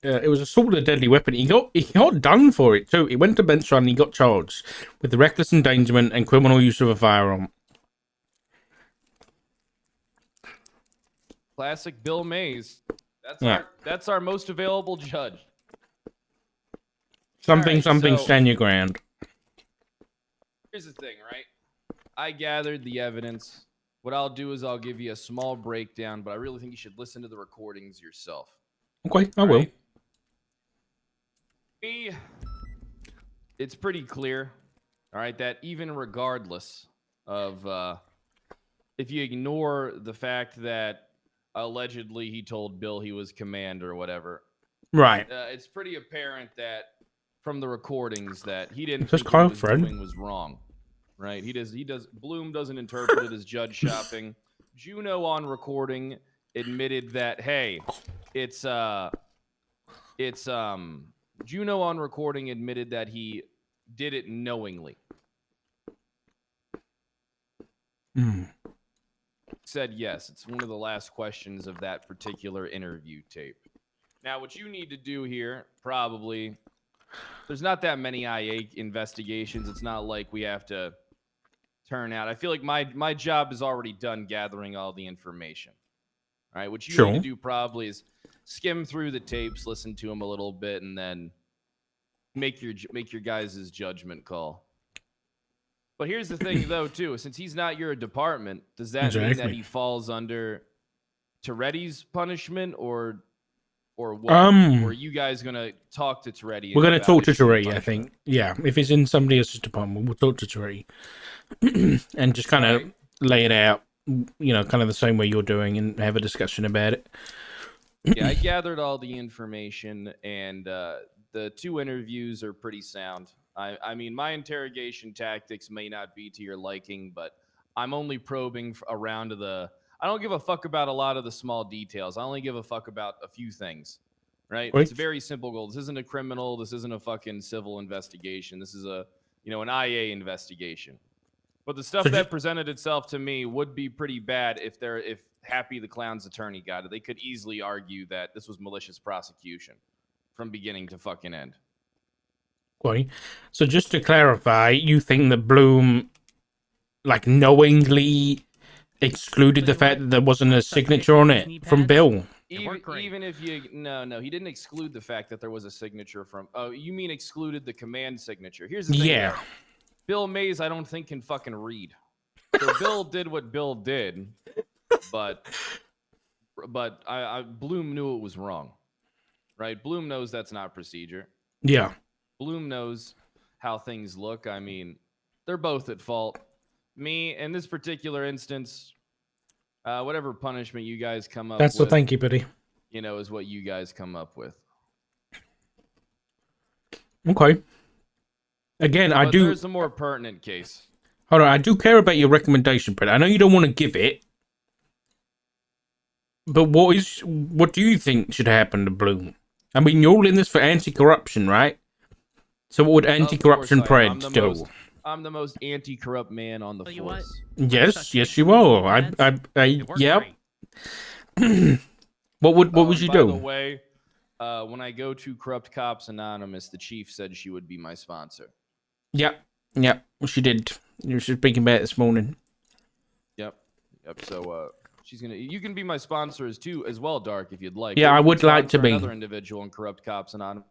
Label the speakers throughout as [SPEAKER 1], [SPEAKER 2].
[SPEAKER 1] it was assault with a deadly weapon. He got done for it too. He went to bench trial and he got charged with the reckless endangerment and criminal use of a firearm.
[SPEAKER 2] Classic Bill Mays. That's our most available judge.
[SPEAKER 1] Something,
[SPEAKER 2] so,
[SPEAKER 1] stand your ground.
[SPEAKER 2] Here's the thing, right? I gathered the evidence. What I'll do is I'll give you a small breakdown, but I really think you should listen to the recordings yourself.
[SPEAKER 1] Okay, I will.
[SPEAKER 2] It's pretty clear, all right, that even regardless of if you ignore the fact that allegedly he told Bill he was command or whatever,
[SPEAKER 1] right?
[SPEAKER 2] It's pretty apparent that from the recordings that he didn't
[SPEAKER 1] think
[SPEAKER 2] what he was doing was wrong, right? He does. Bloom doesn't interpret it as judge shopping. Juno on recording admitted that, hey, Juno on recording admitted that he did it knowingly. Said yes. It's one of the last questions of that particular interview tape. Now, what you need to do here, probably, there's not that many IA investigations. It's not like we have to turn out. I feel like my job is already done gathering all the information. All right, what you need to do probably is skim through the tapes, listen to them a little bit, and then make your guys' judgment call. But here's the thing, though, too. Since he's not your department, does that mean that he falls under Toretti's punishment, or what? Or are you guys gonna talk to Toretti?
[SPEAKER 1] We're gonna talk to Toretti, I think. Yeah, if it's in somebody else's department, we'll talk to Toretti and just kind of lay it out, you know, kind of the same way you're doing, and have a discussion about it.
[SPEAKER 2] Yeah, I gathered all the information, and the two interviews are pretty sound. I mean, my interrogation tactics may not be to your liking, but I'm only probing around the... I don't give a fuck about a lot of the small details. I only give a fuck about a few things, right? It's a very simple goal. This isn't a criminal. This isn't a fucking civil investigation. This is an IA investigation. But the stuff that presented itself to me would be pretty bad if Happy the Clown's attorney got it. They could easily argue that this was malicious prosecution from beginning to fucking end.
[SPEAKER 1] Okay. So just to clarify, you think that Bloom, like, knowingly excluded the fact that there wasn't a signature on it from Bill?
[SPEAKER 2] Even if you... No, he didn't exclude the fact that there was a signature from... Oh, you mean excluded the command signature. Here's the thing. Yeah. Bill Mays, I don't think, can fucking read. So Bill did what Bill did, but Bloom knew it was wrong, right? Bloom knows that's not procedure.
[SPEAKER 1] Yeah.
[SPEAKER 2] Bloom knows how things look. I mean, they're both at fault. Me, in this particular instance, whatever punishment you guys come up with...
[SPEAKER 1] That's the thank you, buddy.
[SPEAKER 2] Is what you guys come up with.
[SPEAKER 1] Okay. Again,
[SPEAKER 2] but
[SPEAKER 1] I do...
[SPEAKER 2] There's a more pertinent case.
[SPEAKER 1] Hold on, I do care about your recommendation, but I know you don't want to give it. But what do you think should happen to Bloom? I mean, you're all in this for anti-corruption, right? So what would anti-corruption Pred do?
[SPEAKER 2] I'm the most anti-corrupt man on the force.
[SPEAKER 1] Yes, you are. Yep. What would you do?
[SPEAKER 2] By the way, when I go to Corrupt Cops Anonymous, the chief said she would be my sponsor.
[SPEAKER 1] Yep. She did. You were speaking about it this morning.
[SPEAKER 2] Yep. So she's gonna. You can be my sponsor as well, Dark, if you'd like.
[SPEAKER 1] Yeah, I would like to be
[SPEAKER 2] another individual in Corrupt Cops Anonymous.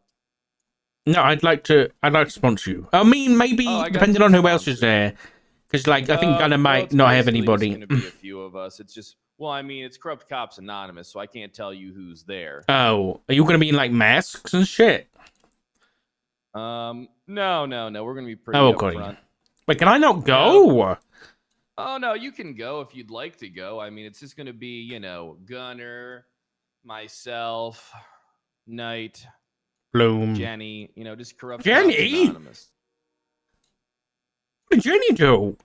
[SPEAKER 1] No, I'd like to sponsor you. I mean, maybe depending on who else is there, because I think Gunner might not have anybody.
[SPEAKER 2] It's gonna be a few of us. It's just, I mean, it's Corrupt Cops Anonymous, so I can't tell you who's there.
[SPEAKER 1] Oh, are you gonna be in like masks and shit?
[SPEAKER 2] No. We're gonna be pretty upfront.
[SPEAKER 1] Wait, can I not go?
[SPEAKER 2] Oh no, you can go if you'd like to go. I mean, it's just gonna be, Gunner, myself, Knight,
[SPEAKER 1] Bloom,
[SPEAKER 2] Jenny, just Corrupt
[SPEAKER 1] Jenny?
[SPEAKER 2] Cops Anonymous.
[SPEAKER 1] What did Jenny do?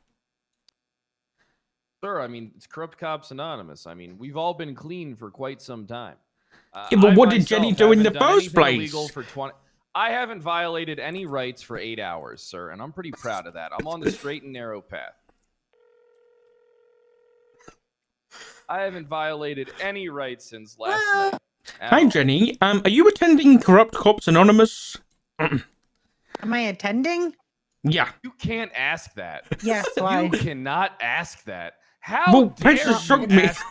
[SPEAKER 2] Sir, I mean, it's Corrupt Cops Anonymous. I mean, we've all been clean for quite some time.
[SPEAKER 1] Yeah, but what did Jenny do in the first place?
[SPEAKER 2] I haven't violated any rights for 8 hours, sir, and I'm pretty proud of that. I'm on the straight and narrow path. I haven't violated any rights since last night.
[SPEAKER 1] Hi, Jenny. Are you attending Corrupt Cops Anonymous?
[SPEAKER 3] Am I attending?
[SPEAKER 1] Yeah.
[SPEAKER 2] You can't ask that.
[SPEAKER 3] Yes, why?
[SPEAKER 2] You cannot ask that. How
[SPEAKER 1] Well,
[SPEAKER 2] dare
[SPEAKER 1] Precious
[SPEAKER 2] you
[SPEAKER 1] shocked me.
[SPEAKER 2] ask?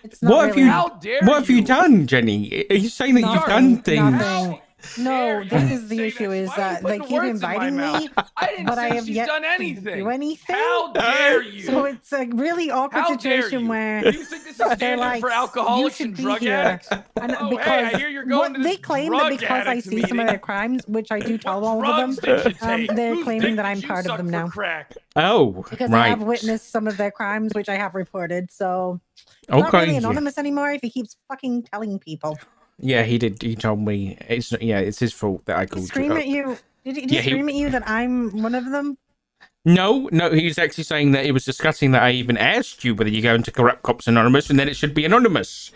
[SPEAKER 3] It's not
[SPEAKER 1] What have
[SPEAKER 3] really.
[SPEAKER 1] you?
[SPEAKER 2] How dare
[SPEAKER 1] What have you
[SPEAKER 2] you?
[SPEAKER 1] done, Jenny? Are you saying that you've done
[SPEAKER 3] Nothing,
[SPEAKER 1] things?
[SPEAKER 3] nothing. No, this is the issue is that they keep inviting me, but I have yet to do anything.
[SPEAKER 2] How dare you?
[SPEAKER 3] So it's a really awkward
[SPEAKER 2] How dare
[SPEAKER 3] situation
[SPEAKER 2] you?
[SPEAKER 3] where
[SPEAKER 2] Do you think this is
[SPEAKER 3] they're
[SPEAKER 2] standard
[SPEAKER 3] like,
[SPEAKER 2] for
[SPEAKER 3] you
[SPEAKER 2] alcoholics
[SPEAKER 3] should
[SPEAKER 2] and
[SPEAKER 3] be
[SPEAKER 2] drug
[SPEAKER 3] here.
[SPEAKER 2] addicts?
[SPEAKER 3] And
[SPEAKER 2] Oh,
[SPEAKER 3] because
[SPEAKER 2] hey, I hear you're going
[SPEAKER 3] what
[SPEAKER 2] to this
[SPEAKER 3] they claim that
[SPEAKER 2] drug
[SPEAKER 3] because I
[SPEAKER 2] addict
[SPEAKER 3] see some of
[SPEAKER 2] meeting.
[SPEAKER 3] their crimes, which I do tell all of them,
[SPEAKER 2] Drugs did you take?
[SPEAKER 3] they're
[SPEAKER 2] Whose
[SPEAKER 3] claiming
[SPEAKER 2] dick
[SPEAKER 3] that
[SPEAKER 2] did
[SPEAKER 3] I'm
[SPEAKER 2] you
[SPEAKER 3] part of
[SPEAKER 2] suck
[SPEAKER 3] them
[SPEAKER 2] for
[SPEAKER 3] now.
[SPEAKER 2] Crack?
[SPEAKER 1] Oh,
[SPEAKER 3] Because
[SPEAKER 1] right.
[SPEAKER 3] I have witnessed some of their crimes, which I have reported. So it's not really anonymous anymore if he keeps fucking telling people.
[SPEAKER 1] Yeah, he did. He told me. It's his fault that I called you.
[SPEAKER 3] Scream at you. Did he scream at you that I'm one of them?
[SPEAKER 1] No, he's actually saying that he was discussing that I even asked you whether you go into Corrupt Cops Anonymous and then it should be anonymous.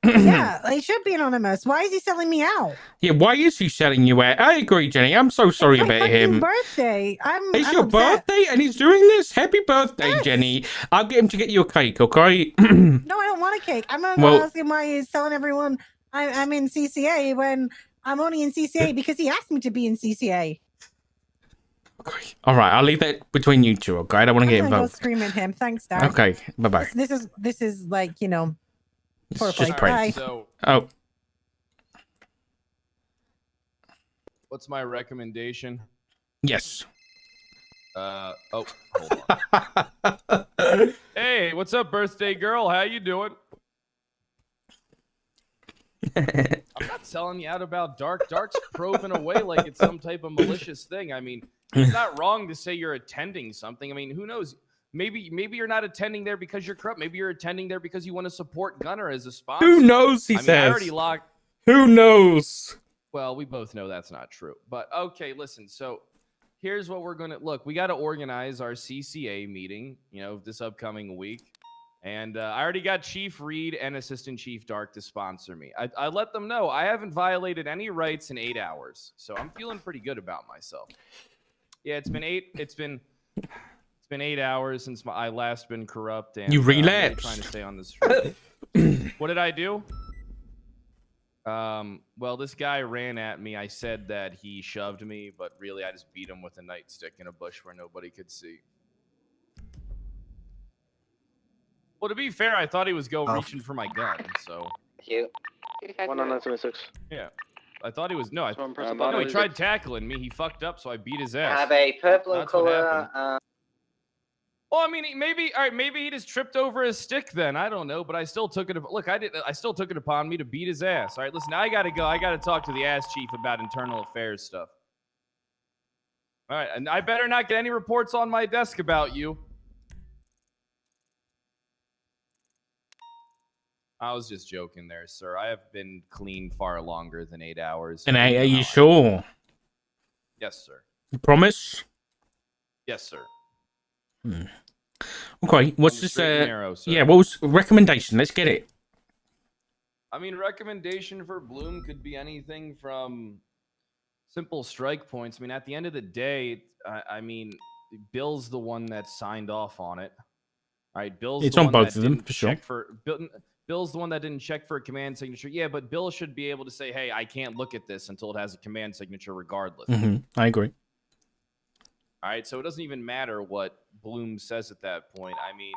[SPEAKER 3] Yeah, it should be anonymous. Why is he selling me out?
[SPEAKER 1] Yeah, why is he selling you out? I agree, Jenny. I'm so sorry
[SPEAKER 3] It's my
[SPEAKER 1] about
[SPEAKER 3] fucking
[SPEAKER 1] him.
[SPEAKER 3] birthday.
[SPEAKER 1] It's
[SPEAKER 3] I'm
[SPEAKER 1] your
[SPEAKER 3] upset.
[SPEAKER 1] birthday and he's doing this? Happy birthday,
[SPEAKER 3] Yes.
[SPEAKER 1] Jenny. I'll get him to get you a cake, okay?
[SPEAKER 3] No, I don't want a cake. I'm not
[SPEAKER 1] Well-
[SPEAKER 3] asking why he's telling everyone I'm in CCA when I'm only in CCA because he asked me to be in CCA.
[SPEAKER 1] Okay. All right, I'll leave that between you two, okay? I don't want to get
[SPEAKER 3] I'm gonna go
[SPEAKER 1] involved.
[SPEAKER 3] scream at him. Thanks, Dad.
[SPEAKER 1] Okay, bye-bye.
[SPEAKER 3] This is like, you know,
[SPEAKER 1] It's
[SPEAKER 3] poor
[SPEAKER 1] just
[SPEAKER 3] play.
[SPEAKER 1] prank.
[SPEAKER 3] Bye.
[SPEAKER 2] So,
[SPEAKER 1] Oh,
[SPEAKER 2] what's my recommendation?
[SPEAKER 1] yes.
[SPEAKER 2] Hold on. Hey, what's up, birthday girl? How you doing? I'm not selling you out about Dark. Dark's probing away like it's some type of malicious thing. I mean, it's not wrong to say you're attending something. I mean, who knows? Maybe you're not attending there because you're corrupt. Maybe you're attending there because you want to support Gunner as a sponsor.
[SPEAKER 1] Who knows, he
[SPEAKER 2] I mean,
[SPEAKER 1] says.
[SPEAKER 2] I already locked.
[SPEAKER 1] Who knows?
[SPEAKER 2] Well, we both know that's not true. But okay, listen. So here's what we're going to look. We got to organize our CCA meeting, this upcoming week. And I already got Chief Reed and Assistant Chief Dark to sponsor me. I let them know I haven't violated any rights in 8 hours. So I'm feeling pretty good about myself. Yeah, it's been 8 hours since I last been corrupt. And
[SPEAKER 1] You
[SPEAKER 2] I'm really
[SPEAKER 1] relapsed.
[SPEAKER 2] trying to stay on the street. What did I do? Well, this guy ran at me. I said that he shoved me, but really I just beat him with a nightstick in a bush where nobody could see. Well, to be fair, I thought he was reaching for my gun, so.
[SPEAKER 4] Cute. 19926.
[SPEAKER 2] Yeah. I thought he was, no,
[SPEAKER 4] he
[SPEAKER 2] he tried tackling me. He fucked up, so I beat his ass.
[SPEAKER 4] Have a purple and
[SPEAKER 2] That's what
[SPEAKER 4] color.
[SPEAKER 2] Well, I mean, maybe he just tripped over his stick then. I don't know, but I still took it. Look, I still took it upon me to beat his ass. All right, listen, now I gotta go. I gotta talk to the ass chief about internal affairs stuff. All right, and I better not get any reports on my desk about you. I was just joking there, sir. I have been clean far longer than 8 hours.
[SPEAKER 1] And are you sure?
[SPEAKER 2] Yes, sir.
[SPEAKER 1] You promise?
[SPEAKER 2] Yes, sir.
[SPEAKER 1] Okay, what's
[SPEAKER 2] On the
[SPEAKER 1] this?
[SPEAKER 2] straight and narrow, sir.
[SPEAKER 1] Yeah, what was recommendation? Let's get it.
[SPEAKER 2] I mean, recommendation for Bloom could be anything from simple strike points. I mean, at the end of the day, I mean, Bill's the one that signed off on it. All right, Bill's
[SPEAKER 1] It's
[SPEAKER 2] the
[SPEAKER 1] on
[SPEAKER 2] one
[SPEAKER 1] both
[SPEAKER 2] that
[SPEAKER 1] of them,
[SPEAKER 2] didn't
[SPEAKER 1] for sure.
[SPEAKER 2] check Bill's the one that didn't check for a command signature. Yeah, but Bill should be able to say, hey, I can't look at this until it has a command signature regardless.
[SPEAKER 1] I agree.
[SPEAKER 2] All right, so it doesn't even matter what Bloom says at that point. I mean,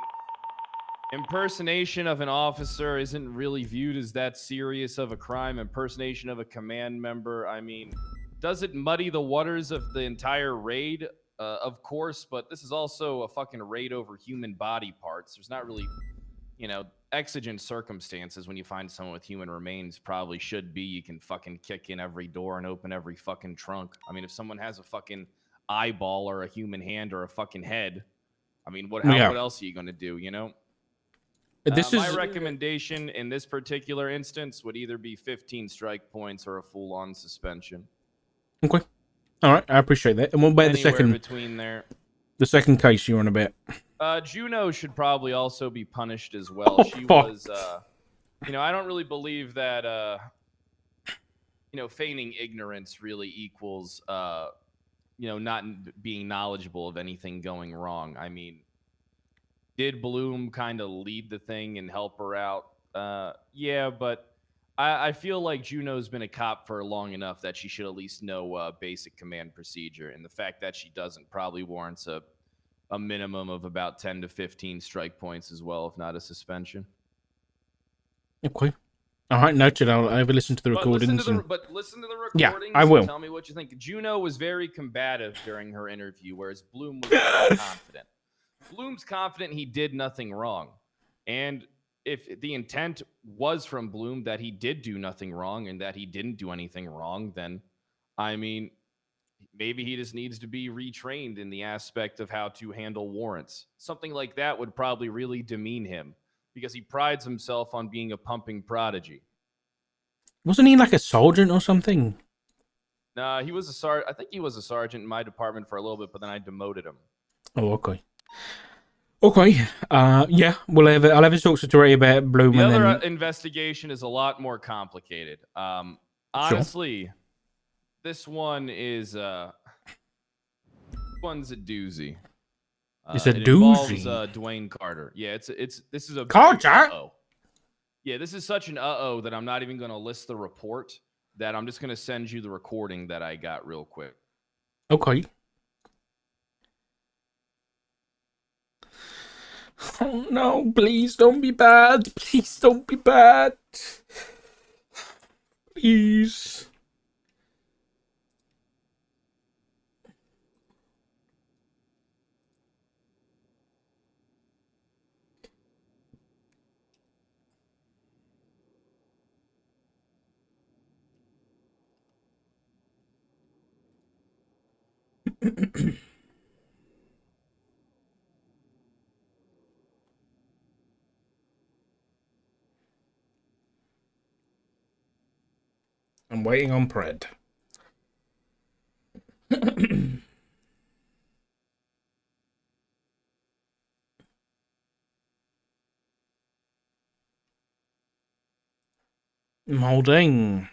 [SPEAKER 2] impersonation of an officer isn't really viewed as that serious of a crime. Impersonation of a command member, I mean, does it muddy the waters of the entire raid? Of course, but this is also a fucking raid over human body parts. There's not really, exigent circumstances when you find someone with human remains. Probably should be. You can fucking kick in every door and open every fucking trunk. I mean, if someone has a fucking eyeball or a human hand or a fucking head, I mean, what else are you going to do, My recommendation in this particular instance would either be 15 strike points or a full-on suspension.
[SPEAKER 1] Okay. All right, I appreciate that. And what about
[SPEAKER 2] Anywhere between there.
[SPEAKER 1] the second case you're on about?
[SPEAKER 2] Juno should probably also be punished as well.
[SPEAKER 1] Oh,
[SPEAKER 2] she
[SPEAKER 1] fuck.
[SPEAKER 2] was, I don't really believe that, feigning ignorance really equals, not being knowledgeable of anything going wrong. I mean, did Bloom kind of lead the thing and help her out? Yeah, but I feel like Juno's been a cop for long enough that she should at least know basic command procedure, and the fact that she doesn't probably warrants a minimum of about 10 to 15 strike points as well, if not a suspension.
[SPEAKER 1] Okay. All right, noted. I'll ever listen to the recordings.
[SPEAKER 2] But listen to the recordings.
[SPEAKER 1] Yeah, I will.
[SPEAKER 2] And tell me what you think. Juno was very combative during her interview, whereas Bloom was very confident. Bloom's confident he did nothing wrong, and if the intent was from Bloom that he did do nothing wrong and that he didn't do anything wrong, then, I mean, maybe he just needs to be retrained in the aspect of how to handle warrants. Something like that would probably really demean him because he prides himself on being a pumping prodigy.
[SPEAKER 1] Wasn't he like a sergeant or something?
[SPEAKER 2] Nah, he was a sergeant. I think he was a sergeant in my department for a little bit, but then I demoted him.
[SPEAKER 1] Oh, okay. Okay. Yeah, I'll have a talk to Tori about Bloom.
[SPEAKER 2] The
[SPEAKER 1] and
[SPEAKER 2] other
[SPEAKER 1] then...
[SPEAKER 2] investigation is a lot more complicated. Honestly, this one is one's a doozy.
[SPEAKER 1] It's a
[SPEAKER 2] it
[SPEAKER 1] doozy.
[SPEAKER 2] Involves Dwayne Carter. Yeah, this is a
[SPEAKER 1] Carter.
[SPEAKER 2] Uh-oh. Yeah, this is such an uh-oh that I'm not even going to list the report. That I'm just going to send you the recording that I got real quick.
[SPEAKER 1] Okay. Oh no, please don't be bad. Please don't be bad. Please. I'm waiting on Pred. I'm holding.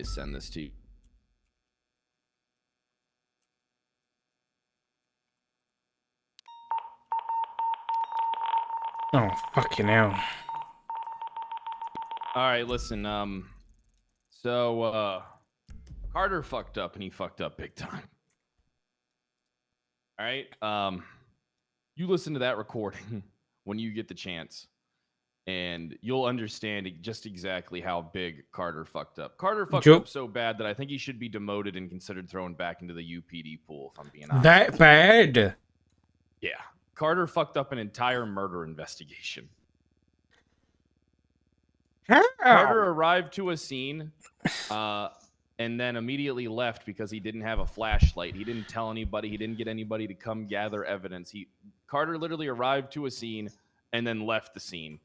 [SPEAKER 2] Send this to you.
[SPEAKER 1] Oh, fucking hell.
[SPEAKER 2] All right, listen. So Carter fucked up, and he fucked up big time. All right. You listen to that recording when you get the chance, and you'll understand just exactly how big Carter fucked up. Carter fucked up so bad that I think he should be demoted and considered thrown back into the UPD pool, if I'm being honest.
[SPEAKER 1] That bad?
[SPEAKER 2] Yeah. Carter fucked up an entire murder investigation.
[SPEAKER 1] How?
[SPEAKER 2] Carter arrived to a scene and then immediately left because he didn't have a flashlight. He didn't tell anybody. He didn't get anybody to come gather evidence. Carter literally arrived to a scene and then left the scene.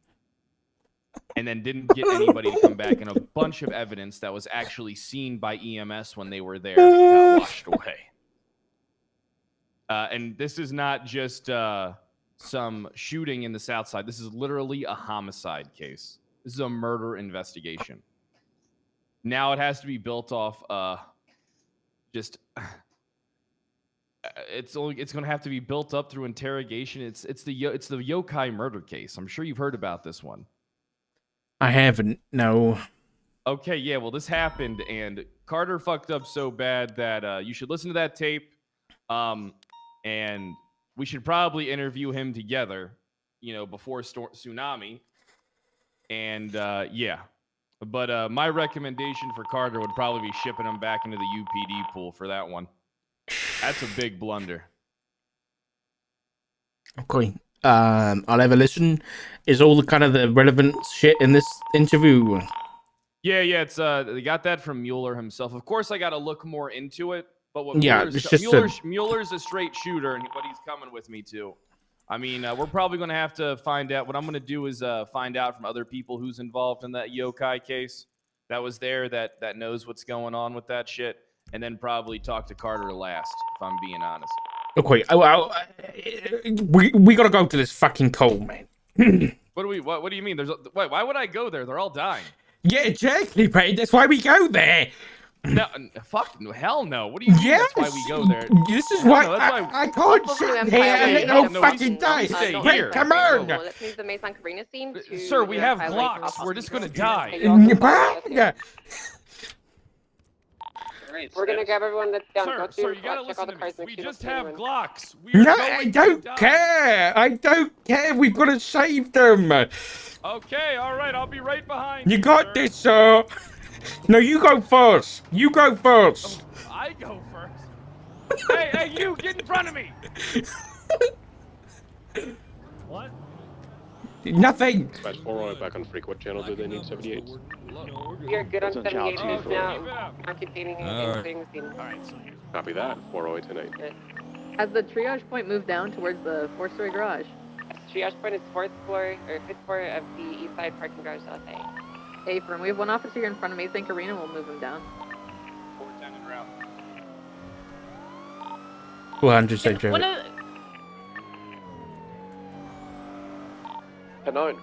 [SPEAKER 2] And then didn't get anybody to come back. And a bunch of evidence that was actually seen by EMS when they were there got washed away. And this is not just some shooting in the South Side. This is literally a homicide case. This is a murder investigation. Now it has to be built off it's going to have to be built up through interrogation. It's the yokai murder case. I'm sure you've heard about this one.
[SPEAKER 1] I haven't. No.
[SPEAKER 2] Okay, yeah. Well, this happened, and Carter fucked up so bad that you should listen to that tape. And we should probably interview him together, before Tsunami. And yeah. But my recommendation for Carter would probably be shipping him back into the UPD pool for that one. That's a big blunder.
[SPEAKER 1] Okay. I'll have a listen. Is all the kind of the relevant shit in this interview?
[SPEAKER 2] Yeah. It's they got that from Mueller himself. Of course, I got to look more into it. But what Mueller's a straight shooter, and what he's coming with me to. I mean, we're probably going to have to find out. What I'm going to do is find out from other people who's involved in that yokai case. that was there that knows what's going on with that shit, and then probably talk to Carter last, if I'm being honest.
[SPEAKER 1] Okay, we gotta go to this fucking call, man.
[SPEAKER 2] What do you mean? Why would I go there? They're all dying.
[SPEAKER 1] Yeah, exactly, mate. That's why we go there.
[SPEAKER 2] No, fuck, no, hell no. What do you mean?
[SPEAKER 1] Yes,
[SPEAKER 2] that's why we go there.
[SPEAKER 1] This is
[SPEAKER 2] Hell
[SPEAKER 1] why,
[SPEAKER 2] no, that's why
[SPEAKER 1] I can't sit here and let no fucking day. Wait, come on.
[SPEAKER 5] Let's move the Mason Cabrini scene to
[SPEAKER 2] Sir, we have
[SPEAKER 5] highway
[SPEAKER 2] Glocks. We're just gonna die.
[SPEAKER 5] We're gonna grab everyone that's down. Go
[SPEAKER 2] Sir,
[SPEAKER 5] through,
[SPEAKER 2] you gotta
[SPEAKER 5] check all
[SPEAKER 2] listen
[SPEAKER 5] the
[SPEAKER 2] to
[SPEAKER 5] cars,
[SPEAKER 2] me.
[SPEAKER 5] make
[SPEAKER 2] We
[SPEAKER 5] sure
[SPEAKER 2] just
[SPEAKER 5] there's
[SPEAKER 2] have
[SPEAKER 5] anyone.
[SPEAKER 2] Glocks.
[SPEAKER 1] No, I don't care. I don't care. We've got to save them.
[SPEAKER 2] Okay, all right. I'll be right behind you.
[SPEAKER 1] You got this, sir. No, you go first. You go first.
[SPEAKER 2] Oh, I go first. Hey, you, get in front of me. What?
[SPEAKER 1] Nothing.
[SPEAKER 4] Dispatch 408 back on freak. What channel do they need? 78.
[SPEAKER 5] We are good on
[SPEAKER 4] That's a job
[SPEAKER 5] 78
[SPEAKER 4] to
[SPEAKER 5] now. Occupying anything.
[SPEAKER 4] Copy that. 408 tonight.
[SPEAKER 6] Has the triage point moved down towards the 4-story garage?
[SPEAKER 5] Triage point is 4th floor or 5th floor of the east side parking garage. LSA.
[SPEAKER 6] Hey, from we have one officer here in front of me. Think Arena will move him down.
[SPEAKER 2] 410 en route.
[SPEAKER 1] 200 say Joe.
[SPEAKER 4] 10-9.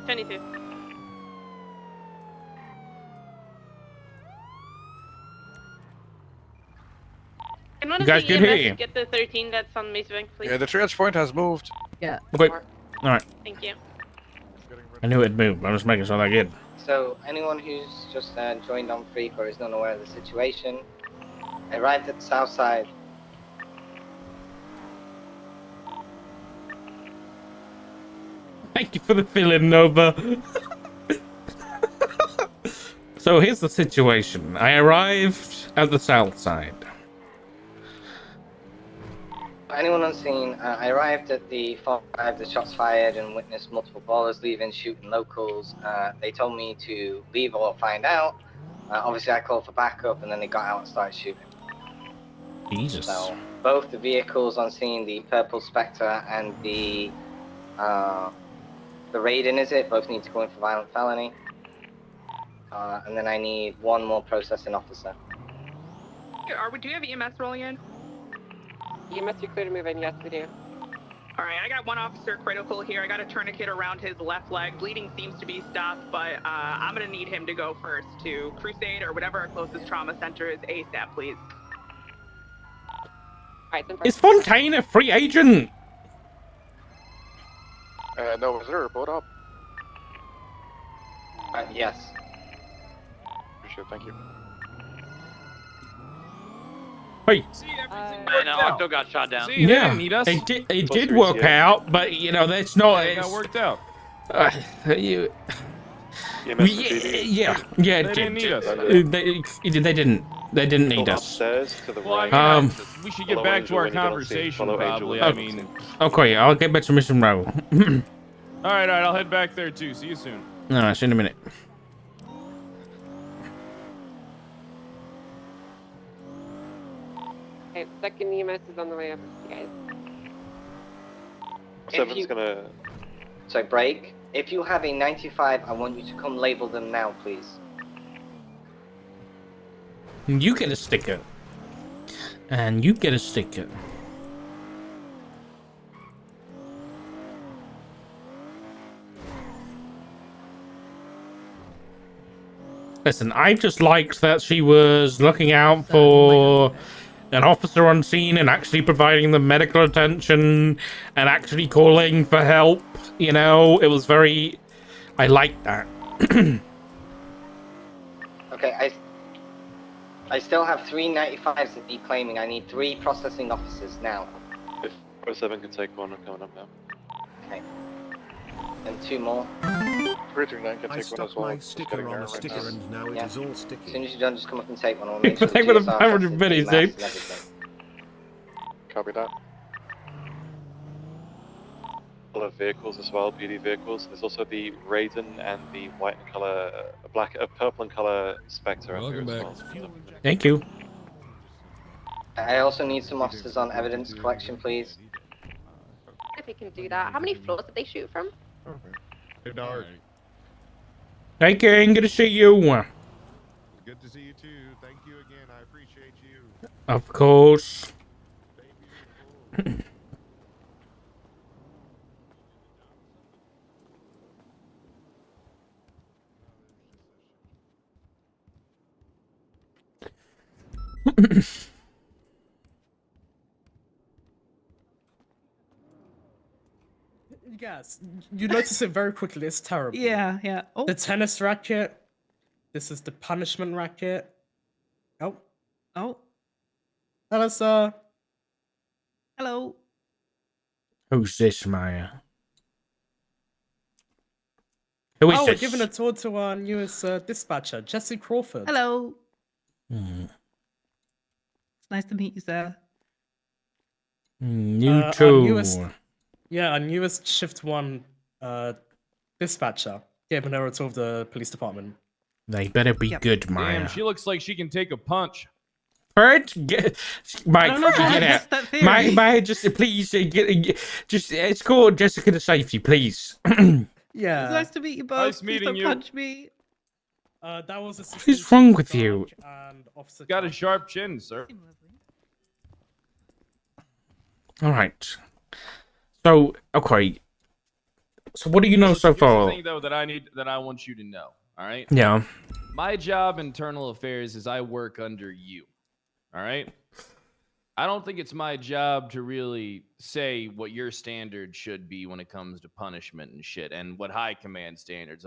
[SPEAKER 5] 22. Can one
[SPEAKER 1] You guys good here?
[SPEAKER 5] get the 13 that's on Mace Bank, please?
[SPEAKER 7] Yeah, the triage point has moved.
[SPEAKER 6] Yeah.
[SPEAKER 1] Okay. All right.
[SPEAKER 5] Thank you.
[SPEAKER 1] I knew it'd move. I'm just making sure that good.
[SPEAKER 8] So anyone who's just joined on Freak or is not aware of the situation, I arrived at the south side.
[SPEAKER 1] Thank you for the fill-in, Nova. So here's the situation. I arrived at the south side.
[SPEAKER 8] Anyone on scene, I arrived at the 4-5, the shots fired, and witnessed multiple ballers leaving, shooting locals. They told me to leave or find out. Obviously, I called for backup, and then they got out and started shooting.
[SPEAKER 1] Jesus.
[SPEAKER 8] So, both the vehicles on scene, the Purple Spectre and the Raiden, is it? Both need to go in for violent felony. And then I need one more processing officer.
[SPEAKER 9] Do you have EMS rolling in?
[SPEAKER 5] EMS, you're clear to move in. Yes, we do.
[SPEAKER 9] All right, I got one officer critical here. I got a tourniquet around his left leg. Bleeding seems to be stopped, but I'm gonna need him to go first to Crusade or whatever our closest trauma center is ASAP, please.
[SPEAKER 5] All right, then.
[SPEAKER 1] Is Fontaine a free agent?
[SPEAKER 7] No, is there a report up?
[SPEAKER 8] Yes.
[SPEAKER 7] Appreciate it, thank you.
[SPEAKER 1] Wait.
[SPEAKER 2] See, everything worked out.
[SPEAKER 10] Octo got shot down.
[SPEAKER 2] See, they
[SPEAKER 1] Yeah,
[SPEAKER 2] didn't need us.
[SPEAKER 1] it did work out, but you know that's not.
[SPEAKER 2] It got worked out.
[SPEAKER 1] You, yeah,
[SPEAKER 2] They
[SPEAKER 1] it
[SPEAKER 2] didn't need us.
[SPEAKER 1] They didn't need us.
[SPEAKER 4] Upstairs to the
[SPEAKER 2] Well,
[SPEAKER 4] right.
[SPEAKER 2] we should get back to our conversation, probably. I mean,
[SPEAKER 1] Okay, I'll get back to Mission Row.
[SPEAKER 2] all right, I'll head back there too. See you soon.
[SPEAKER 1] No, see you in a minute.
[SPEAKER 5] Okay, second EMS is on the way up, guys.
[SPEAKER 4] 7's gonna.
[SPEAKER 8] So break. If you have a 95, I want you to come label them now, please.
[SPEAKER 1] You get a sticker. And you get a sticker. Listen, I just liked that she was looking out for an officer on scene and actually providing them medical attention and actually calling for help. You know, it was very... I liked that.
[SPEAKER 8] Okay, I still have 3 95s to be claiming. I need 3 processing officers now.
[SPEAKER 4] If 07 can take one, I'm coming up now.
[SPEAKER 8] Okay. And 2 more.
[SPEAKER 7] 339 can
[SPEAKER 11] I
[SPEAKER 7] take one
[SPEAKER 11] stuck
[SPEAKER 7] as well.
[SPEAKER 11] my
[SPEAKER 7] Just
[SPEAKER 11] sticker
[SPEAKER 7] getting
[SPEAKER 11] on
[SPEAKER 7] there
[SPEAKER 11] a
[SPEAKER 7] right
[SPEAKER 11] sticker
[SPEAKER 7] now.
[SPEAKER 11] and now
[SPEAKER 8] Yeah.
[SPEAKER 11] it is all
[SPEAKER 8] As
[SPEAKER 11] sticky.
[SPEAKER 8] soon as you're done, just come up and take one. I'll make sure the
[SPEAKER 1] Take with a
[SPEAKER 8] GSR
[SPEAKER 1] 500
[SPEAKER 8] tests
[SPEAKER 1] pennies,
[SPEAKER 8] the maps
[SPEAKER 1] dude.
[SPEAKER 8] and everything.
[SPEAKER 7] Copy that.
[SPEAKER 4] Color vehicles as well, PD vehicles. There's also the Raiden and the white and color, purple and color Spectre up here as well.
[SPEAKER 1] Thank you.
[SPEAKER 8] I also need some officers on evidence collection, please.
[SPEAKER 5] If we can do that. How many floors did they shoot from?
[SPEAKER 1] Hey, King, good to see you.
[SPEAKER 10] Good to see you too. Thank you again. I appreciate you.
[SPEAKER 1] Of course.
[SPEAKER 10] Stay beautiful.
[SPEAKER 11] Yes, you notice it very quickly. It's terrible.
[SPEAKER 3] Yeah, yeah. Oh,
[SPEAKER 11] The tennis racket. This is the punishment racket. Oh,
[SPEAKER 3] oh,
[SPEAKER 11] hello, sir.
[SPEAKER 3] hello.
[SPEAKER 1] Who's this, Maya? Who is
[SPEAKER 11] Oh,
[SPEAKER 1] this?
[SPEAKER 11] we're giving a tour to our newest dispatcher, Jesse Crawford.
[SPEAKER 3] Hello.
[SPEAKER 1] Hmm.
[SPEAKER 3] It's nice to meet you, sir.
[SPEAKER 1] You
[SPEAKER 11] Our
[SPEAKER 1] too.
[SPEAKER 11] our newest shift 1 dispatcher. Giving her a tour of the police department.
[SPEAKER 1] They better be good, Maya.
[SPEAKER 2] Damn, she looks like she can take a punch.
[SPEAKER 1] Fred, get Mike, get out.
[SPEAKER 3] That theory.
[SPEAKER 1] Maya, just please just escort Jessica to safety, please.
[SPEAKER 11] Yeah.
[SPEAKER 3] It's nice to meet you both.
[SPEAKER 2] Nice
[SPEAKER 3] Please
[SPEAKER 2] meeting
[SPEAKER 3] don't
[SPEAKER 2] you.
[SPEAKER 3] punch me.
[SPEAKER 11] That was Assistant
[SPEAKER 1] What's wrong
[SPEAKER 11] Chief
[SPEAKER 1] with you?
[SPEAKER 11] Dark and Officer
[SPEAKER 2] Got a
[SPEAKER 11] Clark.
[SPEAKER 2] sharp chin, sir.
[SPEAKER 1] All right. So, okay. So, what do you know so
[SPEAKER 2] Here's the
[SPEAKER 1] far?
[SPEAKER 2] thing, though, that I want you to know. All right.
[SPEAKER 1] Yeah.
[SPEAKER 2] My job, internal affairs, is I work under you. All right. I don't think it's my job to really say what your standard should be when it comes to punishment and shit, and what high command standards.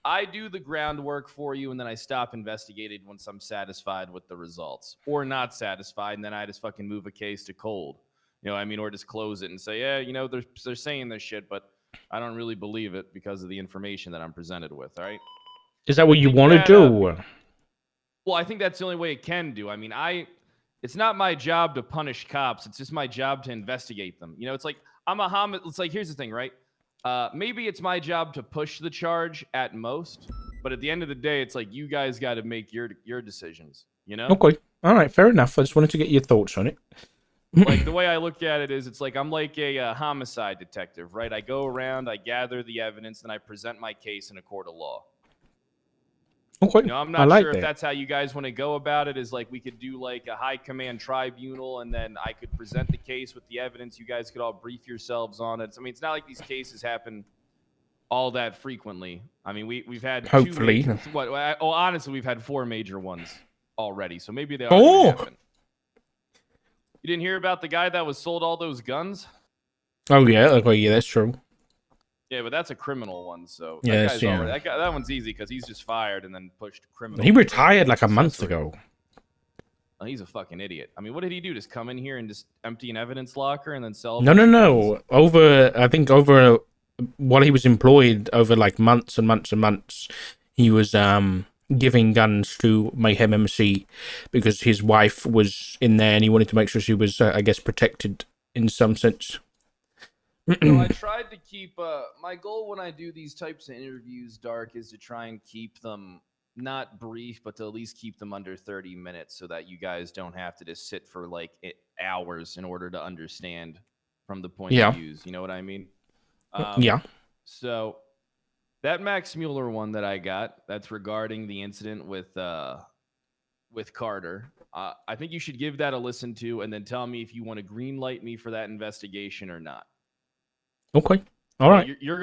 [SPEAKER 2] I do the groundwork for you, and then I stop investigating once I'm satisfied with the results, or not satisfied, and then I just fucking move a case to cold. You know what I mean? Or just close it and say, yeah, you know, they're saying this shit, but I don't really believe it because of the information that I'm presented with. All right.
[SPEAKER 1] Is that what you want to do?
[SPEAKER 2] Well, I think that's the only way it can do. I mean, it's not my job to punish cops. It's just my job to investigate them. You know, it's like it's like, here's the thing, right? Maybe it's my job to push the charge at most, but at the end of the day, it's like you guys got to make your decisions, you know?
[SPEAKER 1] Okay. All right. Fair enough. I just wanted to get your thoughts on it.
[SPEAKER 2] Like the way I look at it is, it's like I'm like a homicide detective, right? I go around, I gather the evidence, then I present my case in a court of law.
[SPEAKER 1] Okay.
[SPEAKER 2] You know, I'm not sure if that's how you guys want to go about it. Is like we could do like a high command tribunal, and then I could present the case with the evidence. You guys could all brief yourselves on it. I mean, it's not like these cases happen all that frequently. I mean, we've had
[SPEAKER 1] Hopefully.
[SPEAKER 2] Honestly, we've had 4 major ones already. So maybe they are.
[SPEAKER 1] Oh.
[SPEAKER 2] Happen. You didn't hear about the guy that was sold all those guns?
[SPEAKER 1] Oh yeah. Okay. Yeah, that's true.
[SPEAKER 2] Yeah, but that's a criminal one. So
[SPEAKER 1] Yes,
[SPEAKER 2] that one's easy because he's just fired and then pushed criminal.
[SPEAKER 1] He retired like a month ago.
[SPEAKER 2] Oh, he's a fucking idiot. I mean, what did he do? Just come in here and just empty an evidence locker and then sell?
[SPEAKER 1] No. I think over while he was employed, over like months and months and months, he was giving guns to Mayhem MC because his wife was in there and he wanted to make sure she was, I guess, protected in some sense.
[SPEAKER 2] So I tried to keep my goal when I do these types of interviews, Dark, is to try and keep them not brief, but to at least keep them under 30 minutes so that you guys don't have to just sit for like hours in order to understand from the point of views. You know what I mean?
[SPEAKER 1] Yeah.
[SPEAKER 2] So that Max Mueller one that I got, that's regarding the incident with Carter. I think you should give that a listen to and then tell me if you want to green light me for that investigation or not.
[SPEAKER 1] Okay. All right.
[SPEAKER 2] You're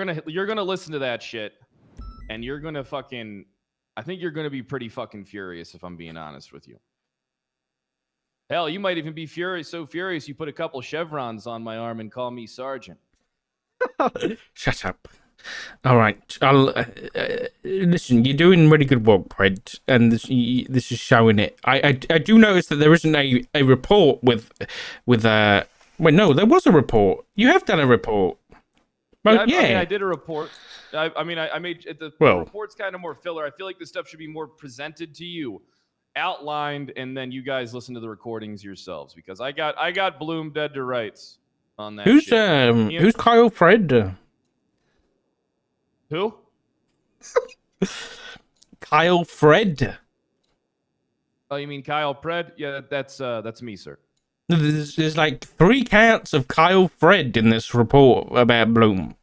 [SPEAKER 2] gonna listen to that shit, and you're gonna fucking. I think you're gonna be pretty fucking furious if I'm being honest with you. Hell, you might even be so furious you put a couple chevrons on my arm and call me Sergeant.
[SPEAKER 1] Shut up. All right. I'll listen. You're doing really good work, Fred, and this is showing it. I do notice that there isn't a report with Wait, no, there was a report. You have done a report. Well,
[SPEAKER 2] yeah, I mean, I did a report. I made the report's kind of more filler. I feel like this stuff should be more presented to you, outlined, and then you guys listen to the recordings yourselves because I got Bloom dead to rights on that.
[SPEAKER 1] Who's Kyle Fred?
[SPEAKER 2] Who?
[SPEAKER 1] Kyle Fred.
[SPEAKER 2] Oh, you mean Kyle Pred? Yeah, that's me, sir.
[SPEAKER 1] There's like 3 counts of Kyle Fred in this report about Bloom.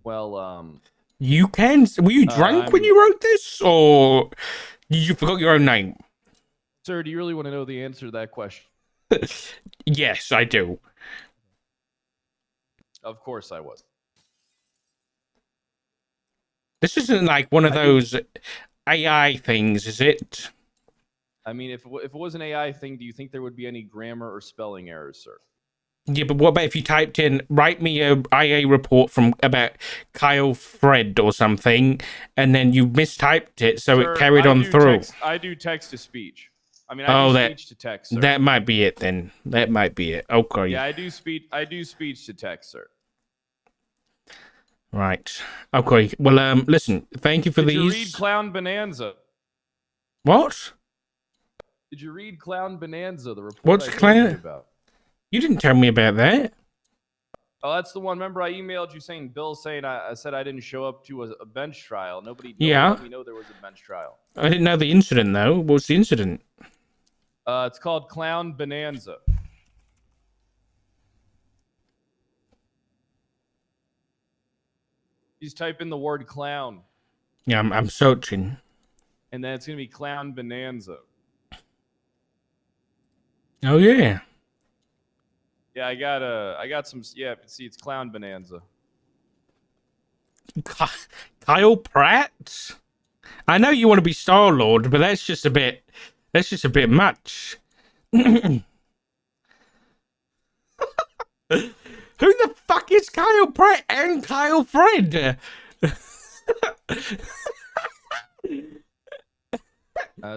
[SPEAKER 2] Well,
[SPEAKER 1] You can. Were you drunk when you wrote this, or you forgot your own name?
[SPEAKER 2] Sir, do you really want to know the answer to that question?
[SPEAKER 1] Yes, I do.
[SPEAKER 2] Of course I was.
[SPEAKER 1] This isn't like one of those AI things, is it?
[SPEAKER 2] I mean, if it was an AI thing, do you think there would be any grammar or spelling errors, sir?
[SPEAKER 1] Yeah, but what about if you typed in, write me a IA report from about Kyle Fred or something, and then you mistyped it, so
[SPEAKER 2] Sir,
[SPEAKER 1] it carried on through.
[SPEAKER 2] I do text to speech. I mean, I do speech to text, sir.
[SPEAKER 1] That might be it then. That might be it. Okay.
[SPEAKER 2] Yeah, I do speech to text, sir.
[SPEAKER 1] Right. Okay. Well, listen. Thank you for these.
[SPEAKER 2] Did you read Clown Bonanza?
[SPEAKER 1] What?
[SPEAKER 2] Did you read Clown Bonanza? The report.
[SPEAKER 1] What's Clown?
[SPEAKER 2] About?
[SPEAKER 1] You didn't tell me about that.
[SPEAKER 2] Oh, that's the one. Remember, I emailed you saying I said I didn't show up to a bench trial. Nobody let me know there was a bench trial.
[SPEAKER 1] I didn't know the incident though. What's the incident?
[SPEAKER 2] It's called Clown Bonanza. Just type in the word clown.
[SPEAKER 1] Yeah, I'm searching.
[SPEAKER 2] And then it's gonna be Clown Bonanza.
[SPEAKER 1] Oh yeah.
[SPEAKER 2] Yeah, I got some. Yeah, see, it's Clown Bonanza.
[SPEAKER 1] Kyle Pratt. I know you want to be Star Lord, but that's just a bit much. Who the fuck is Kyle Pratt and Kyle Fred?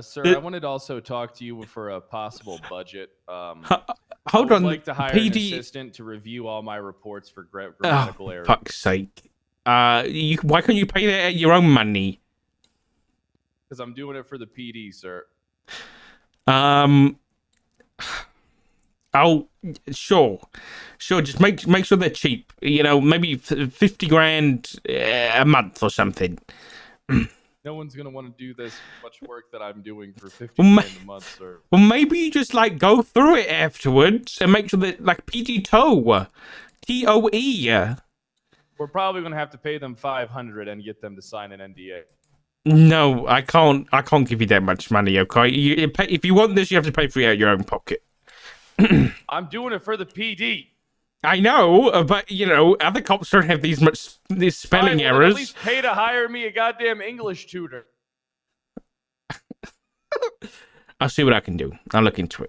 [SPEAKER 2] Sir, I wanted to also talk to you for a possible budget.
[SPEAKER 1] Hold on,
[SPEAKER 2] I'd like to hire an assistant to review all my reports for grammatical errors.
[SPEAKER 1] Fuck's sake. Why can't you pay that at your own money?
[SPEAKER 2] Because I'm doing it for the PD, sir.
[SPEAKER 1] Oh, sure. Just make sure they're cheap. You know, maybe 50 grand a month or something.
[SPEAKER 2] No one's gonna want to do this much work that I'm doing for 50 grand a month, sir.
[SPEAKER 1] Well, maybe you just like go through it afterwards and make sure that like PD TOE.
[SPEAKER 2] We're probably gonna have to pay them $500 and get them to sign an NDA.
[SPEAKER 1] No, I can't give you that much money. Okay, if you want this, you have to pay for it out of your own pocket.
[SPEAKER 2] I'm doing it for the PD.
[SPEAKER 1] I know, but you know, other cops don't have these spelling errors.
[SPEAKER 2] At least pay to hire me a goddamn English tutor.
[SPEAKER 1] I'll see what I can do. I'll look into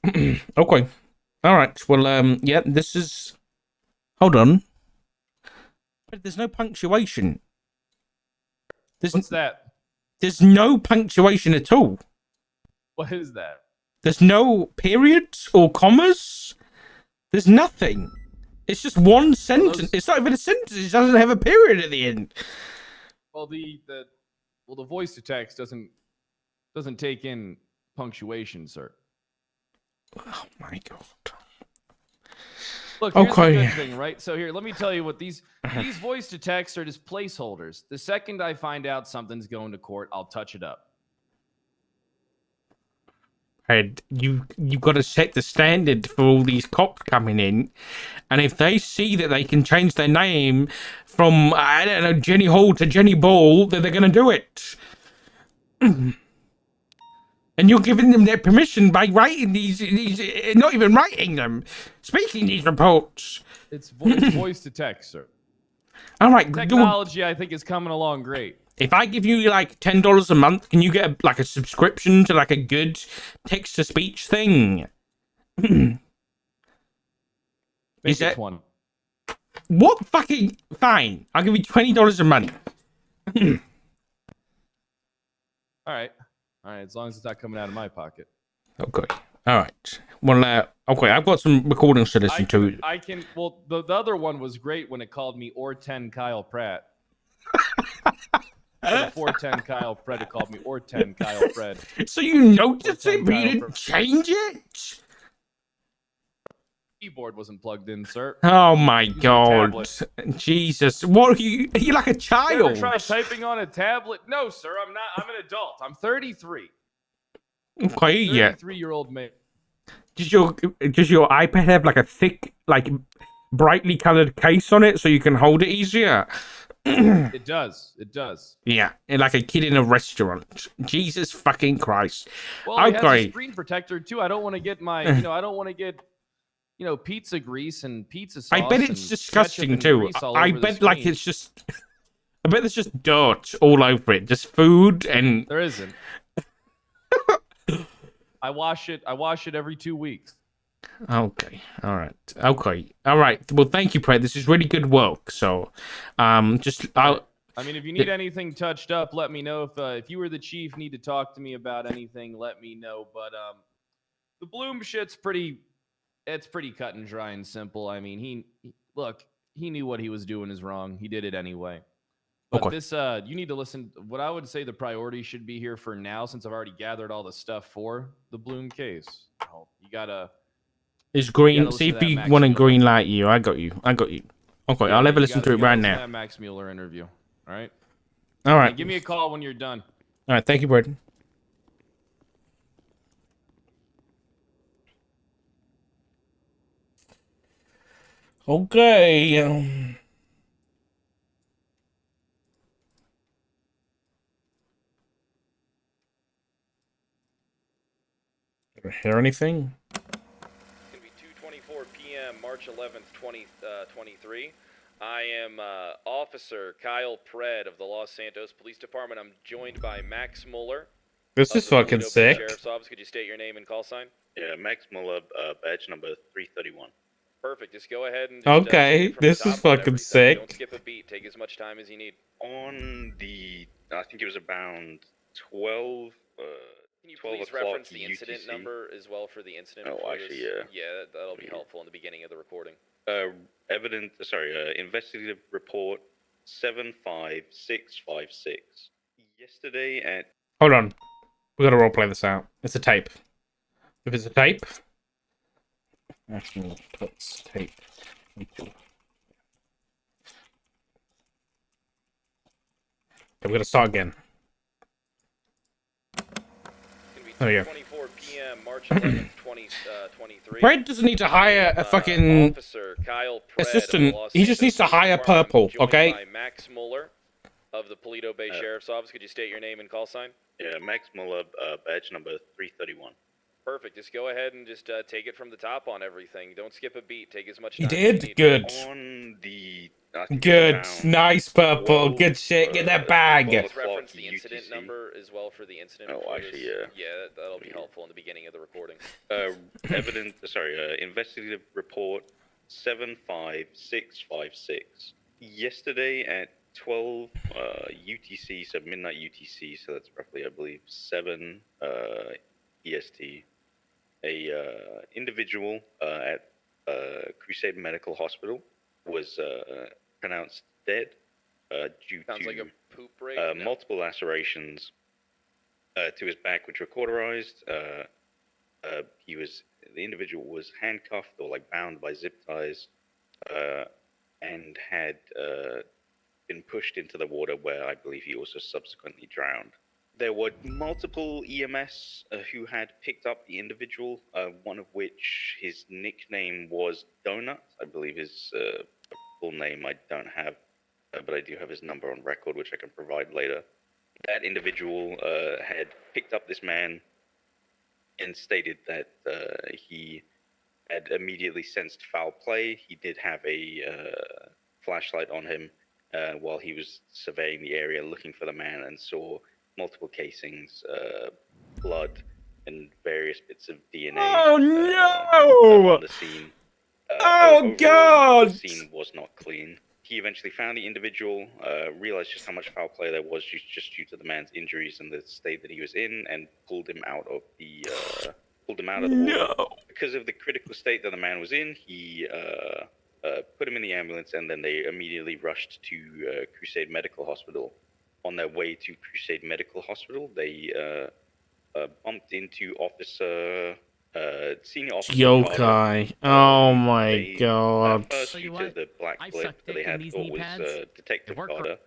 [SPEAKER 1] it. Okay. All right. Well, yeah, this is. Hold on. But there's no punctuation.
[SPEAKER 2] What's that?
[SPEAKER 1] There's no punctuation at all.
[SPEAKER 2] What is that?
[SPEAKER 1] There's no periods or commas. There's nothing. It's just one sentence. It's not even a sentence. It doesn't have a period at the end.
[SPEAKER 2] Well, the voice to text doesn't take in punctuation, sir.
[SPEAKER 1] Oh my god.
[SPEAKER 2] Look, here's the good thing, right? So here, let me tell you what these voice to text are just placeholders. The second I find out something's going to court, I'll touch it up.
[SPEAKER 1] And you've got to set the standard for all these cops coming in, and if they see that they can change their name from I don't know Jenny Hall to Jenny Ball, then they're going to do it. And you're giving them their permission by writing these not even writing them, speaking these reports.
[SPEAKER 2] It's voice to text, sir.
[SPEAKER 1] All right,
[SPEAKER 2] technology I think is coming along great.
[SPEAKER 1] If I give you like $10 a month, can you get like a subscription to like a good text-to-speech thing?
[SPEAKER 2] Make it 20.
[SPEAKER 1] What fucking fine? I'll give you $20 a month.
[SPEAKER 2] All right. As long as it's not coming out of my pocket.
[SPEAKER 1] Okay. All right. Well, okay. I've got some recordings to listen to.
[SPEAKER 2] I can. Well, the other one was great when it called me or 10 Kyle Pratt. The 410 Kyle Pratt called me or 10 Kyle Fred.
[SPEAKER 1] So you noticed it, but you didn't change it?
[SPEAKER 2] Keyboard wasn't plugged in, sir.
[SPEAKER 1] Oh my god. Jesus. What are you? Are you like a child?
[SPEAKER 2] You ever try typing on a tablet? No, sir, I'm not. I'm an adult. I'm 33.
[SPEAKER 1] Okay, yeah.
[SPEAKER 2] 33-year-old man.
[SPEAKER 1] Does your iPad have like a thick, like brightly colored case on it so you can hold it easier.
[SPEAKER 2] It does. It does.
[SPEAKER 1] Yeah, and like a kid in a restaurant. Jesus fucking Christ.
[SPEAKER 2] Well, it has
[SPEAKER 1] Okay.
[SPEAKER 2] a screen protector too. I don't want to get my, I don't want to get, pizza grease and pizza sauce.
[SPEAKER 1] I bet it's disgusting too. I bet like it's just. I bet there's just dirt all over it. Just food and.
[SPEAKER 2] There isn't. I wash it every 2 weeks.
[SPEAKER 1] Okay. All right. Okay. All right. Well, thank you, Pred. This is really good work. So, I mean,
[SPEAKER 2] if you need anything touched up, let me know. If you were the chief, need to talk to me about anything, let me know. But the Bloom shit's pretty cut and dry and simple. I mean, he knew what he was doing is wrong. He did it anyway. But this, you need to listen. What I would say the priority should be here for now, since I've already gathered all the stuff for the Bloom case. You gotta.
[SPEAKER 1] It's green. See if you want to green light you. I got you. Okay, yeah, I'll ever listen to it right now.
[SPEAKER 2] That Max Mueller interview. All right.
[SPEAKER 1] All right.
[SPEAKER 2] And give me a call when you're done.
[SPEAKER 1] All right. Thank you, Braden. Okay. Hear anything?
[SPEAKER 12] It's going to be 2:24 p.m. March 11th, 2023. I am Officer Kyle Pred of the Los Santos Police Department. I'm joined by Max Mueller.
[SPEAKER 1] This is fucking sick.
[SPEAKER 12] Sheriff's Office. Could you state your name and call sign?
[SPEAKER 13] Yeah, Max Mueller, badge number 331.
[SPEAKER 12] Perfect. Just go ahead and.
[SPEAKER 1] Okay, this is fucking sick.
[SPEAKER 12] Don't skip a beat. Take as much time as you need.
[SPEAKER 13] On the, I think it was around 12.
[SPEAKER 12] Can you please reference the incident number as well for the incident?
[SPEAKER 13] Oh, actually, yeah.
[SPEAKER 12] Yeah, that'll be helpful in the beginning of the recording.
[SPEAKER 13] Investigative report 75656. Yesterday at.
[SPEAKER 1] Hold on. We gotta roleplay this out. It's a tape. If it's a tape. Actually, let's tape. Okay, we're gonna start again. There we go.
[SPEAKER 12] 24 p.m. March 11th, 2023.
[SPEAKER 1] Brad doesn't need to hire a fucking
[SPEAKER 12] Officer Kyle Pred
[SPEAKER 1] assistant. He just needs to hire Purple, okay?
[SPEAKER 12] By Max Mueller of the Paleto Bay Sheriff's Office. Could you state your name and call sign?
[SPEAKER 13] Yeah, Max Mueller, badge number 331.
[SPEAKER 12] Perfect. Just go ahead and just take it from the top on everything. Don't skip a beat. Take as much time
[SPEAKER 1] as you
[SPEAKER 12] need.
[SPEAKER 1] did? Good.
[SPEAKER 13] On the...
[SPEAKER 1] Good. Nice, Purple. Good shit. Get that bag.
[SPEAKER 12] Reference the incident number as well for the incident.
[SPEAKER 13] Oh, actually, yeah.
[SPEAKER 12] Yeah, that'll be helpful in the beginning of the recording.
[SPEAKER 13] Investigative report 75656. Yesterday at 12 UTC, so midnight UTC, so that's roughly, I believe, 7 EST. A individual at Crusade Medical Hospital was pronounced dead due
[SPEAKER 12] Sounds
[SPEAKER 13] to
[SPEAKER 12] like a poop break,
[SPEAKER 13] multiple lacerations to his back, which were cauterized. The individual was handcuffed or like bound by zip ties, and had been pushed into the water, where I believe he also subsequently drowned. There were multiple EMS who had picked up the individual, one of which his nickname was Donut. I believe his full name I don't have, but I do have his number on record, which I can provide later. That individual had picked up this man and stated that he had immediately sensed foul play. He did have a flashlight on him while he was surveying the area looking for the man, and saw multiple casings, blood, and various bits of DNA.
[SPEAKER 1] Oh no!
[SPEAKER 13] On the scene.
[SPEAKER 1] Oh God!
[SPEAKER 13] The scene was not clean. He eventually found the individual, realized just how much foul play there was just due to the man's injuries and the state that he was in, and pulled him out of the water.
[SPEAKER 1] No.
[SPEAKER 13] Because of the critical state that the man was in, he put him in the ambulance, and then they immediately rushed to Crusade Medical Hospital. On their way to Crusade Medical Hospital, they bumped into Senior Officer
[SPEAKER 1] Yokai. Oh my God.
[SPEAKER 13] First, due to the black blip that they had thought was Detective Carter.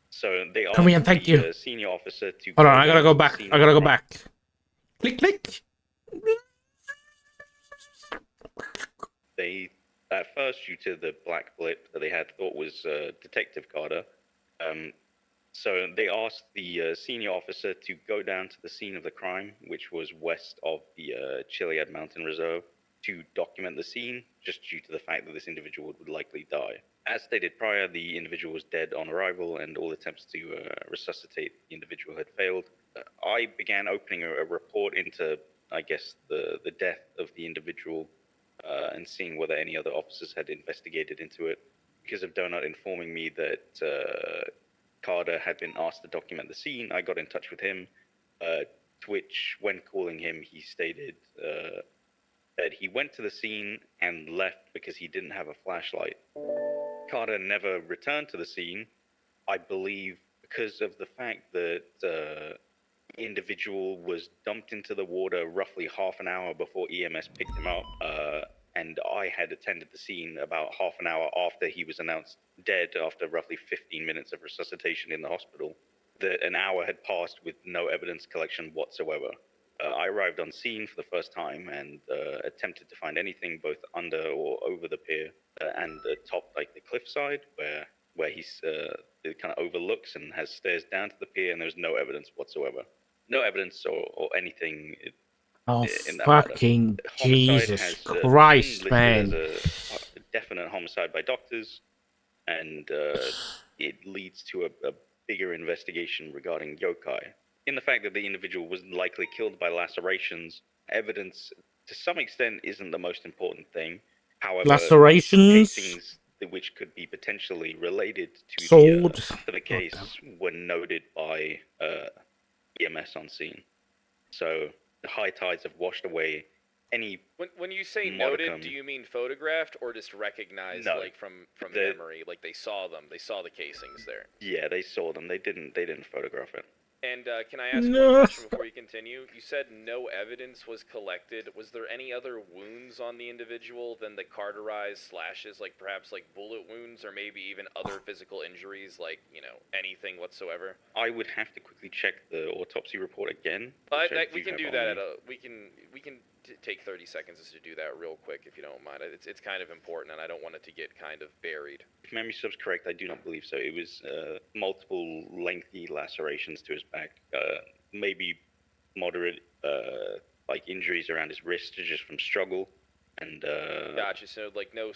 [SPEAKER 13] So they asked
[SPEAKER 1] Come here, thank you.
[SPEAKER 13] the senior officer to...
[SPEAKER 1] Hold on, I gotta go back. I gotta go back. Click, click.
[SPEAKER 13] They At first, due to the black blip that they had thought was Detective Carter, so they asked the senior officer to go down to the scene of the crime, which was west of the Chiliad Mountain Reserve, to document the scene, just due to the fact that this individual would likely die. As stated prior, the individual was dead on arrival, and all attempts to resuscitate the individual had failed. I began opening a report into, I guess, the death of the individual, and seeing whether any other officers had investigated into it, because of Donut informing me that Carter had been asked to document the scene. I got in touch with him, to which, when calling him, he stated that he went to the scene and left because he didn't have a flashlight. Carter never returned to the scene, I believe, because of the fact that the individual was dumped into the water roughly half an hour before EMS picked him up, and I had attended the scene about half an hour after he was announced dead after roughly 15 minutes of resuscitation in the hospital. That an hour had passed with no evidence collection whatsoever. I arrived on scene for the first time and attempted to find anything both under or over the pier and atop like the cliffside where he's it kind of overlooks and has stairs down to the pier, and there's no evidence whatsoever. No evidence or anything.
[SPEAKER 1] Oh,
[SPEAKER 13] in that
[SPEAKER 1] fucking Jesus Christ, man.
[SPEAKER 13] As a definite homicide by doctors, and it leads to a bigger investigation regarding yokai. In the fact that the individual was likely killed by lacerations, evidence to some extent isn't the most important thing. However,
[SPEAKER 1] lacerations,
[SPEAKER 13] casings which could be potentially related to the case were noted by EMS on scene. So the high tides have washed away any.
[SPEAKER 12] When you say
[SPEAKER 13] modicum.
[SPEAKER 12] noted, do you mean photographed or just recognized, like from memory, like they saw them, they saw the casings there?
[SPEAKER 13] Yeah, they saw them. They didn't photograph it.
[SPEAKER 12] And can I ask one question before you continue? You said no evidence was collected. Was there any other wounds on the individual than the cauterized slashes, like perhaps like bullet wounds, or maybe even other physical injuries, like, you know, anything whatsoever?
[SPEAKER 13] I would have to quickly check the autopsy report again.
[SPEAKER 12] We can do that we can take 30 seconds just to do that real quick, if you don't mind. It's kind of important, and I don't want it to get kind of buried.
[SPEAKER 13] If memory serves correct, I do not believe so. It was multiple lengthy lacerations to his back, maybe moderate like injuries around his wrist just from struggle, and
[SPEAKER 12] Gotcha. So like no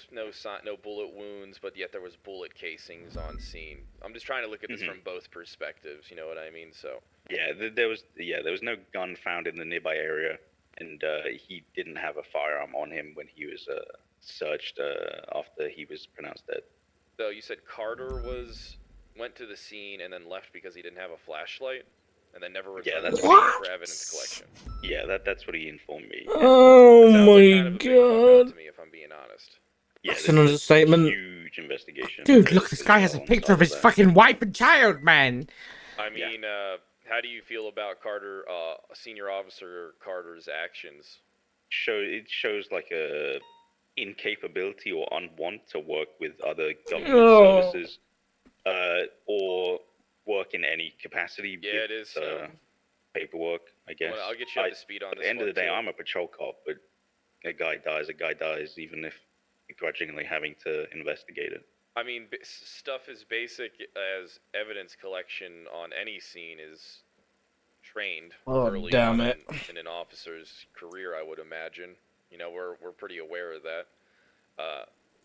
[SPEAKER 12] bullet wounds, but yet there was bullet casings on scene. I'm just trying to look at this from both perspectives. You know what I mean? So
[SPEAKER 13] yeah, there was no gun found in the nearby area, and he didn't have a firearm on him when he was searched after he was pronounced dead.
[SPEAKER 12] So you said Carter went to the scene and then left because he didn't have a flashlight, and then never returned to the scene for evidence collection.
[SPEAKER 13] Yeah, that's what he informed me. Yeah.
[SPEAKER 1] Oh my god!
[SPEAKER 12] To me, if I'm being honest.
[SPEAKER 13] Yeah,
[SPEAKER 1] that's an understatement.
[SPEAKER 13] Huge investigation.
[SPEAKER 1] Dude, look, this guy has a picture of his fucking wife and child, man.
[SPEAKER 12] I mean, how do you feel about Carter, Senior Officer Carter's actions?
[SPEAKER 13] It shows like a incapability or unwant to work with other government services, or work in any capacity.
[SPEAKER 12] Yeah, it is.
[SPEAKER 13] Paperwork, I guess.
[SPEAKER 12] Well, I'll get you up to speed on this.
[SPEAKER 13] At the end of the day, I'm a patrol cop, but a guy dies, even if begrudgingly having to investigate it.
[SPEAKER 12] I mean, stuff as basic as evidence collection on any scene is trained early on in an officer's career, I would imagine. You know, we're pretty aware of that.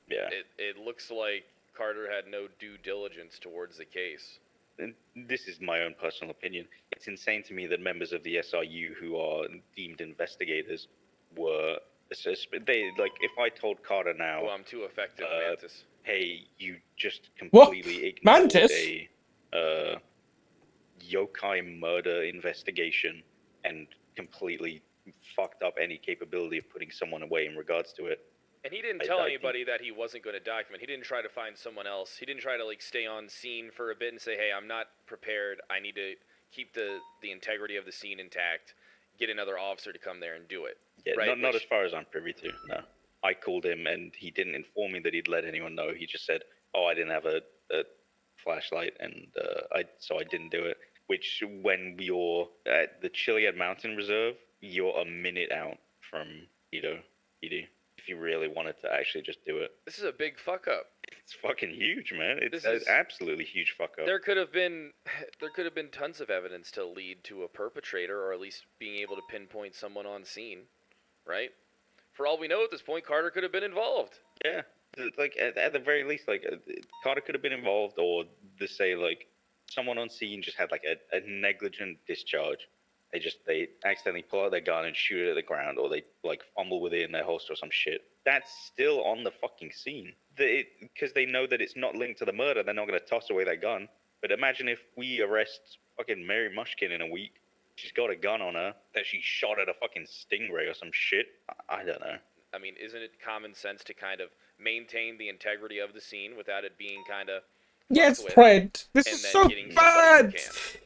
[SPEAKER 13] Yeah.
[SPEAKER 12] It looks like Carter had no due diligence towards the case.
[SPEAKER 13] And this is my own personal opinion. It's insane to me that members of the SRU who are deemed investigators were. They like if I told Carter now.
[SPEAKER 12] Well, I'm too effective, Mantis.
[SPEAKER 13] Hey, you just completely ignored
[SPEAKER 1] Mantis?
[SPEAKER 13] a yokai murder investigation and completely fucked up any capability of putting someone away in regards to it.
[SPEAKER 12] And he didn't tell anybody that he wasn't going to document. He didn't try to find someone else. He didn't try to like stay on scene for a bit and say, "Hey, I'm not prepared. I need to keep the integrity of the scene intact. Get another officer to come there and do it."
[SPEAKER 13] Yeah,
[SPEAKER 12] right?
[SPEAKER 13] not as far as I'm privy to. No, I called him and he didn't inform me that he'd let anyone know. He just said, "Oh, I didn't have a flashlight, and I didn't do it." Which, when you're at the Chiliad Mountain Reserve, you're a minute out from Edo. if you really wanted to actually just do it.
[SPEAKER 12] This is a big fuck up.
[SPEAKER 13] It's fucking huge, man. It's
[SPEAKER 12] This is-
[SPEAKER 13] an absolutely huge fuck up.
[SPEAKER 12] There could have been tons of evidence to lead to a perpetrator, or at least being able to pinpoint someone on scene, right? For all we know at this point, Carter could have been involved.
[SPEAKER 13] Yeah, like at the very least, like Carter could have been involved, or to say like someone on scene just had like a negligent discharge. They accidentally pull out their gun and shoot it at the ground, or they like fumble with it in their holster or some shit. That's still on the fucking scene. Because they know that it's not linked to the murder, they're not going to toss away their gun. But imagine if we arrest fucking Mary Mushkin in a week. She's got a gun on her that she shot at a fucking stingray or some shit. I don't know.
[SPEAKER 12] I mean, isn't it common sense to kind of maintain the integrity of the scene without it being kind of...
[SPEAKER 1] Yes, Fred. This is so bad.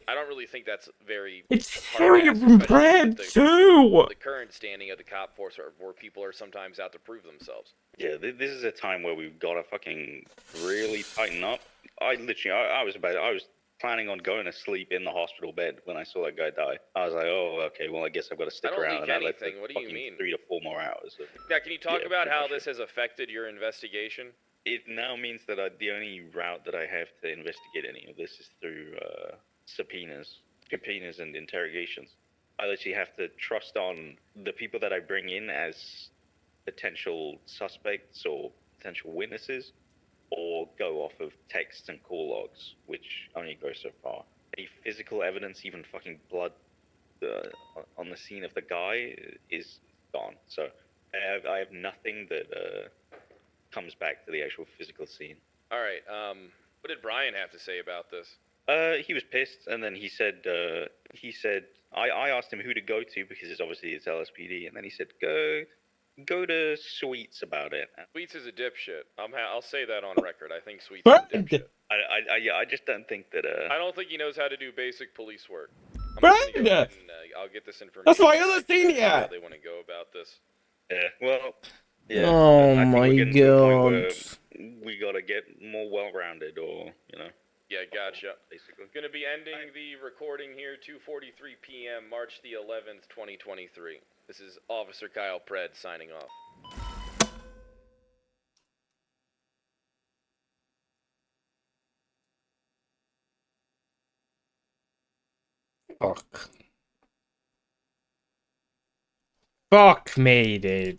[SPEAKER 12] I don't really think that's very...
[SPEAKER 1] It's Harry and Brad too.
[SPEAKER 12] The current standing of the cop force, where people are sometimes out to prove themselves.
[SPEAKER 13] Yeah, this is a time where we've got to fucking really tighten up. I was planning on going to sleep in the hospital bed when I saw that guy die. I was like, oh, okay, well, I guess I've got to stick around. And
[SPEAKER 12] anything. What do you mean?
[SPEAKER 13] 3 to 4 more hours.
[SPEAKER 12] Yeah, can you talk about how this has affected your investigation?
[SPEAKER 13] It now means that the only route that I have to investigate any of this is through subpoenas and interrogations. I literally have to trust on the people that I bring in as potential suspects or potential witnesses, or go off of texts and call logs, which only go so far. Any physical evidence, even fucking blood on the scene of the guy, is gone. So I have nothing that comes back to the actual physical scene.
[SPEAKER 12] All right. What did Brian have to say about this?
[SPEAKER 13] He was pissed, and then he said I asked him who to go to because it's obviously it's LSPD, and then he said go to Sweets about it.
[SPEAKER 12] Sweets is a dipshit. I'll say that on record. I think Sweets is a dipshit.
[SPEAKER 13] I just don't think that.
[SPEAKER 12] I don't think he knows how to do basic police work. I'll get this information.
[SPEAKER 1] That's my other thing, yeah.
[SPEAKER 12] How they want to go about this.
[SPEAKER 13] Yeah. Well. Yeah,
[SPEAKER 1] oh my god.
[SPEAKER 13] We gotta get more well-rounded, or
[SPEAKER 12] Yeah, gotcha.
[SPEAKER 13] Basically.
[SPEAKER 12] Gonna be ending the recording here, 2:43 p.m., March the 11th, 2023. This is Officer Kyle Pred signing off.
[SPEAKER 1] Fuck me, dude.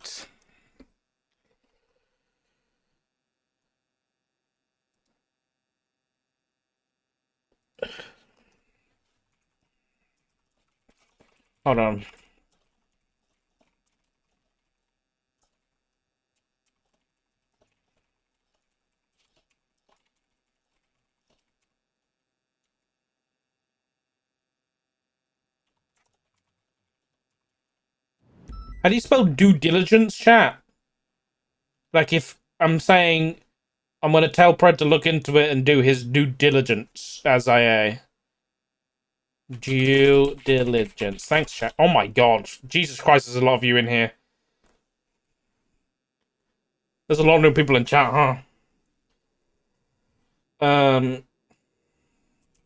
[SPEAKER 1] Hold on. How do you spell due diligence, chat? Like, if I'm saying I'm gonna tell Pred to look into it and do his due diligence as IA. Due diligence. Thanks, chat. Oh my god. Jesus Christ, there's a lot of you in here. There's a lot of new people in chat, huh?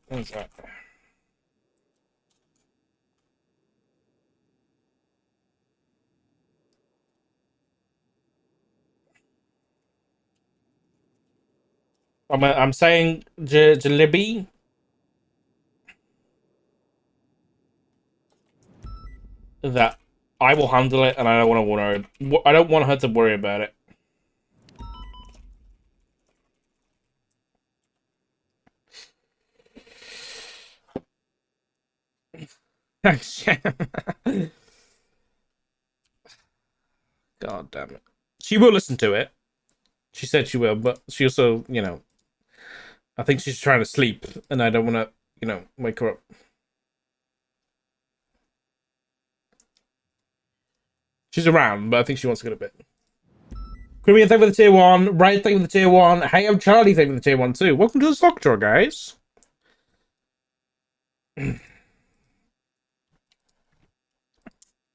[SPEAKER 1] What's that? I'm saying Jalebi. That I will handle it, and I don't want to worry. I don't want her to worry about it. God damn it. She will listen to it. She said she will, but she also, I think she's trying to sleep, and I don't want to, wake her up. She's around, but I think she wants to go to bed. Crimean, thank you for the tier 1. Right, thank you for the tier 1. Hey, I'm Charlie, thank you for the tier 1 too. Welcome to the Sock Draw, guys.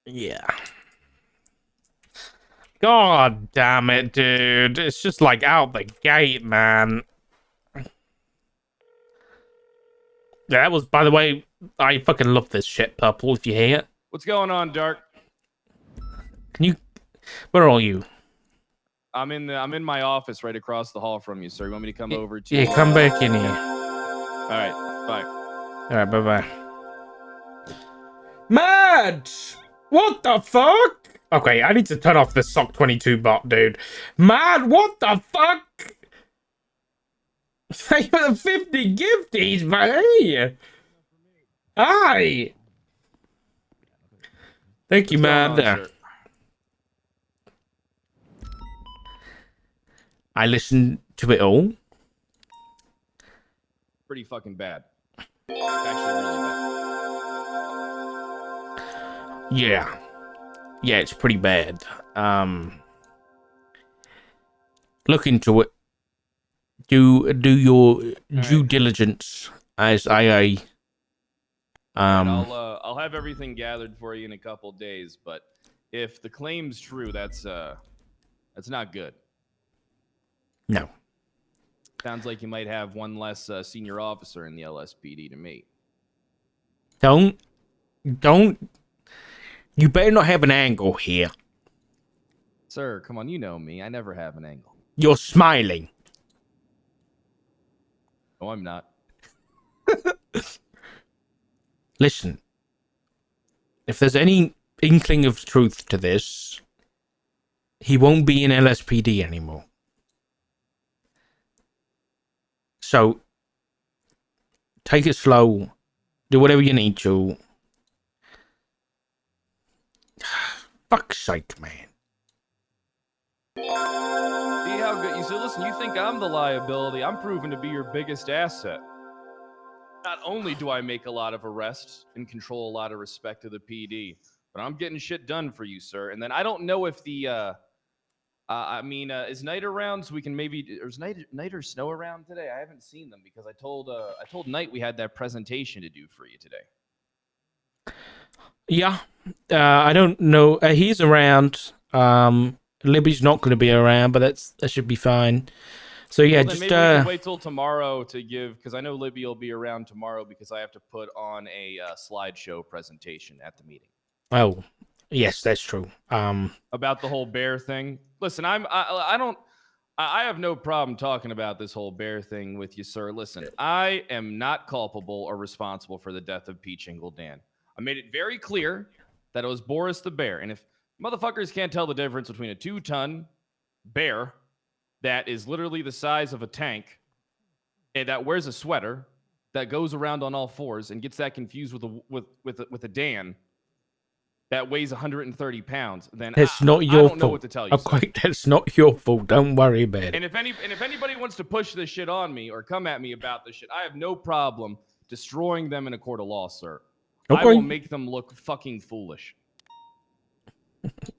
[SPEAKER 1] Yeah. God damn it, dude. It's just like out the gate, man. Yeah, that was, by the way, I fucking love this shit, Purple, if you hear it.
[SPEAKER 2] What's going on, Dark?
[SPEAKER 1] Can you... Where are you?
[SPEAKER 2] I'm in my office right across the hall from you, sir. You want me to come over to?
[SPEAKER 1] Yeah, come back in here.
[SPEAKER 2] All right, bye.
[SPEAKER 1] All right, bye-bye. Mad! What the fuck? Okay, I need to turn off the Sock22 bot, dude. Mad, what the fuck? Thank you for the 50 gifties, buddy. Hi. Thank you, Mad. I listened to it all.
[SPEAKER 2] Pretty fucking bad. Actually, really bad.
[SPEAKER 1] Yeah. Yeah, it's pretty bad. Look into it. Do your due diligence as IA.
[SPEAKER 2] I'll have everything gathered for you in a couple days, but if the claim's true, that's not good.
[SPEAKER 1] No.
[SPEAKER 2] Sounds like you might have one less senior officer in the LSPD to meet.
[SPEAKER 1] Don't. You better not have an angle here.
[SPEAKER 2] Sir, come on, you know me. I never have an angle.
[SPEAKER 1] You're smiling.
[SPEAKER 2] No, I'm not.
[SPEAKER 1] Listen. If there's any inkling of truth to this, he won't be in LSPD anymore. So, take it slow. Do whatever you need to. Fuck's sake, man.
[SPEAKER 2] See how good you say, listen, you think I'm the liability. I'm proven to be your biggest asset. Not only do I make a lot of arrests and control a lot of respect to the PD, but I'm getting shit done for you, sir. And then I don't know if the is Knight around so we can maybe is Knight or Snow around today? I haven't seen them because I told Knight we had that presentation to do for you today.
[SPEAKER 1] Yeah. I don't know. He's around. Libby's not going to be around, but that should be fine. So yeah,
[SPEAKER 2] well,
[SPEAKER 1] just
[SPEAKER 2] maybe we can wait till tomorrow to give, because I know Libby will be around tomorrow because I have to put on a slideshow presentation at the meeting.
[SPEAKER 1] Oh, yes, that's true.
[SPEAKER 2] About the whole bear thing. Listen, I have no problem talking about this whole bear thing with you, sir. Listen, I am not culpable or responsible for the death of Pete Shingle-Dan. I made it very clear that it was Boris the bear, and if motherfuckers can't tell the difference between a 2-ton bear that is literally the size of a tank and that wears a sweater that goes around on all fours and gets that confused with a Dan that weighs 130 pounds, then
[SPEAKER 1] that's not your
[SPEAKER 2] I don't
[SPEAKER 1] fault.
[SPEAKER 2] know what to tell you.
[SPEAKER 1] Okay, that's not your fault. Don't worry about it.
[SPEAKER 2] And if anybody wants to push this shit on me or come at me about this shit, I have no problem destroying them in a court of law, sir.
[SPEAKER 1] Okay.
[SPEAKER 2] I will make them look fucking foolish.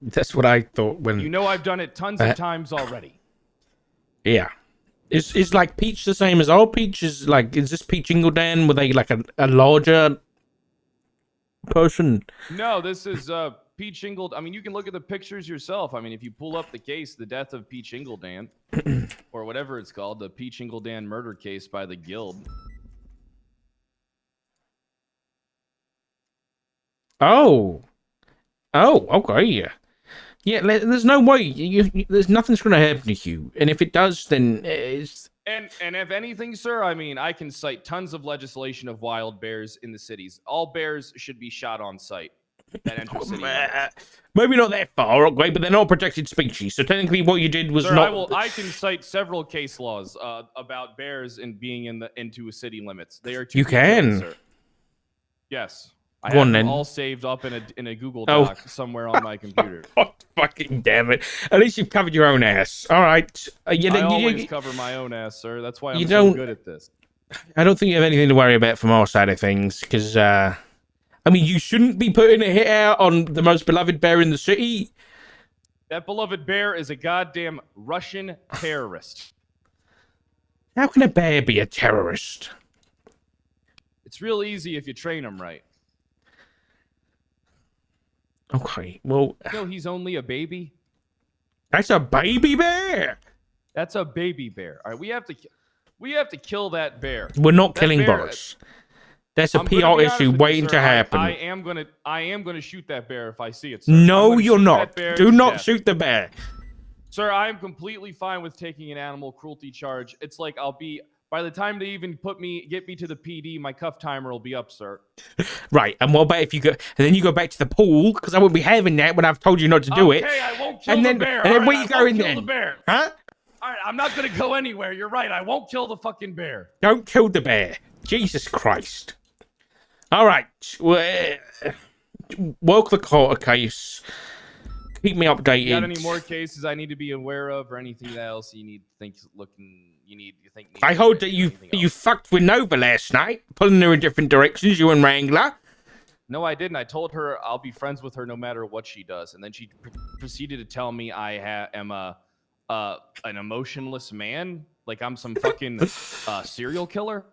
[SPEAKER 1] That's what I thought when...
[SPEAKER 2] You know I've done it tons of times already.
[SPEAKER 1] Yeah. Is like Peach the same as all Peach? Is this Peach Shingle-Dan? Were they like a larger person?
[SPEAKER 2] No, this is Pete Shingle. I mean, you can look at the pictures yourself. I mean, if you pull up the case, the death of Pete Shingle-Dan, or whatever it's called, the Pete Shingle-Dan murder case by the Guild.
[SPEAKER 1] Oh, okay, yeah. Yeah, there's no way. There's nothing's going to happen to you. And if it does, then it's...
[SPEAKER 2] And if anything, sir, I mean, I can cite tons of legislation of wild bears in the cities. All bears should be shot on sight that enter city limits.
[SPEAKER 1] Maybe not that far, okay, but they're not a protected species. So technically what you did was
[SPEAKER 2] sir,
[SPEAKER 1] not...
[SPEAKER 2] I can cite several case laws about bears and being into city limits. They are
[SPEAKER 1] You can.
[SPEAKER 2] sir. Yes. I
[SPEAKER 1] Go on,
[SPEAKER 2] have them
[SPEAKER 1] then.
[SPEAKER 2] all saved up in a Google Doc somewhere on my computer.
[SPEAKER 1] God fucking damn it. At least you've covered your own ass. All right.
[SPEAKER 2] I always cover my own ass, sir. That's why I'm so
[SPEAKER 1] don't-
[SPEAKER 2] good at this.
[SPEAKER 1] I don't think you have anything to worry about from our side of things, because, I mean, you shouldn't be putting a hit out on the most beloved bear in the city.
[SPEAKER 2] That beloved bear is a goddamn Russian terrorist.
[SPEAKER 1] How can a bear be a terrorist?
[SPEAKER 2] It's real easy if you train him right.
[SPEAKER 1] Okay, well...
[SPEAKER 2] No, he's only a baby.
[SPEAKER 1] That's a baby bear!
[SPEAKER 2] That's a baby bear. All right, we have to kill that bear.
[SPEAKER 1] We're not
[SPEAKER 2] That
[SPEAKER 1] killing
[SPEAKER 2] bear-
[SPEAKER 1] Boris. That's a
[SPEAKER 2] I'm gonna
[SPEAKER 1] PR
[SPEAKER 2] be honest
[SPEAKER 1] issue
[SPEAKER 2] with you,
[SPEAKER 1] waiting
[SPEAKER 2] sir.
[SPEAKER 1] to happen.
[SPEAKER 2] I am gonna shoot that bear if I see it. Sir.
[SPEAKER 1] No,
[SPEAKER 2] I'm gonna
[SPEAKER 1] you're
[SPEAKER 2] shoot
[SPEAKER 1] not.
[SPEAKER 2] that bear
[SPEAKER 1] Do
[SPEAKER 2] to
[SPEAKER 1] not
[SPEAKER 2] death.
[SPEAKER 1] shoot the bear.
[SPEAKER 2] Sir, I'm completely fine with taking an animal cruelty charge. It's like by the time they even get me to the PD, my cuff timer will be up, sir.
[SPEAKER 1] Right, and what about if you go, and then you go back to the pool, because I won't be having that when I've told you not to do it.
[SPEAKER 2] Okay, I won't kill
[SPEAKER 1] and
[SPEAKER 2] the
[SPEAKER 1] then,
[SPEAKER 2] bear.
[SPEAKER 1] And then
[SPEAKER 2] All
[SPEAKER 1] where
[SPEAKER 2] right,
[SPEAKER 1] you going
[SPEAKER 2] kill
[SPEAKER 1] then?
[SPEAKER 2] The bear.
[SPEAKER 1] Huh?
[SPEAKER 2] All right, I'm not going to go anywhere. You're right. I won't kill the fucking bear.
[SPEAKER 1] Don't kill the bear. Jesus Christ. All right. Work the court case. Keep me updated.
[SPEAKER 2] You got any more cases I need to be aware of, or anything else you think?
[SPEAKER 1] I heard that you fucked with Nova last night, pulling her in different directions. You and Wrangler.
[SPEAKER 2] No, I didn't. I told her I'll be friends with her no matter what she does, and then she proceeded to tell me I am an emotionless man, like I'm some fucking serial killer.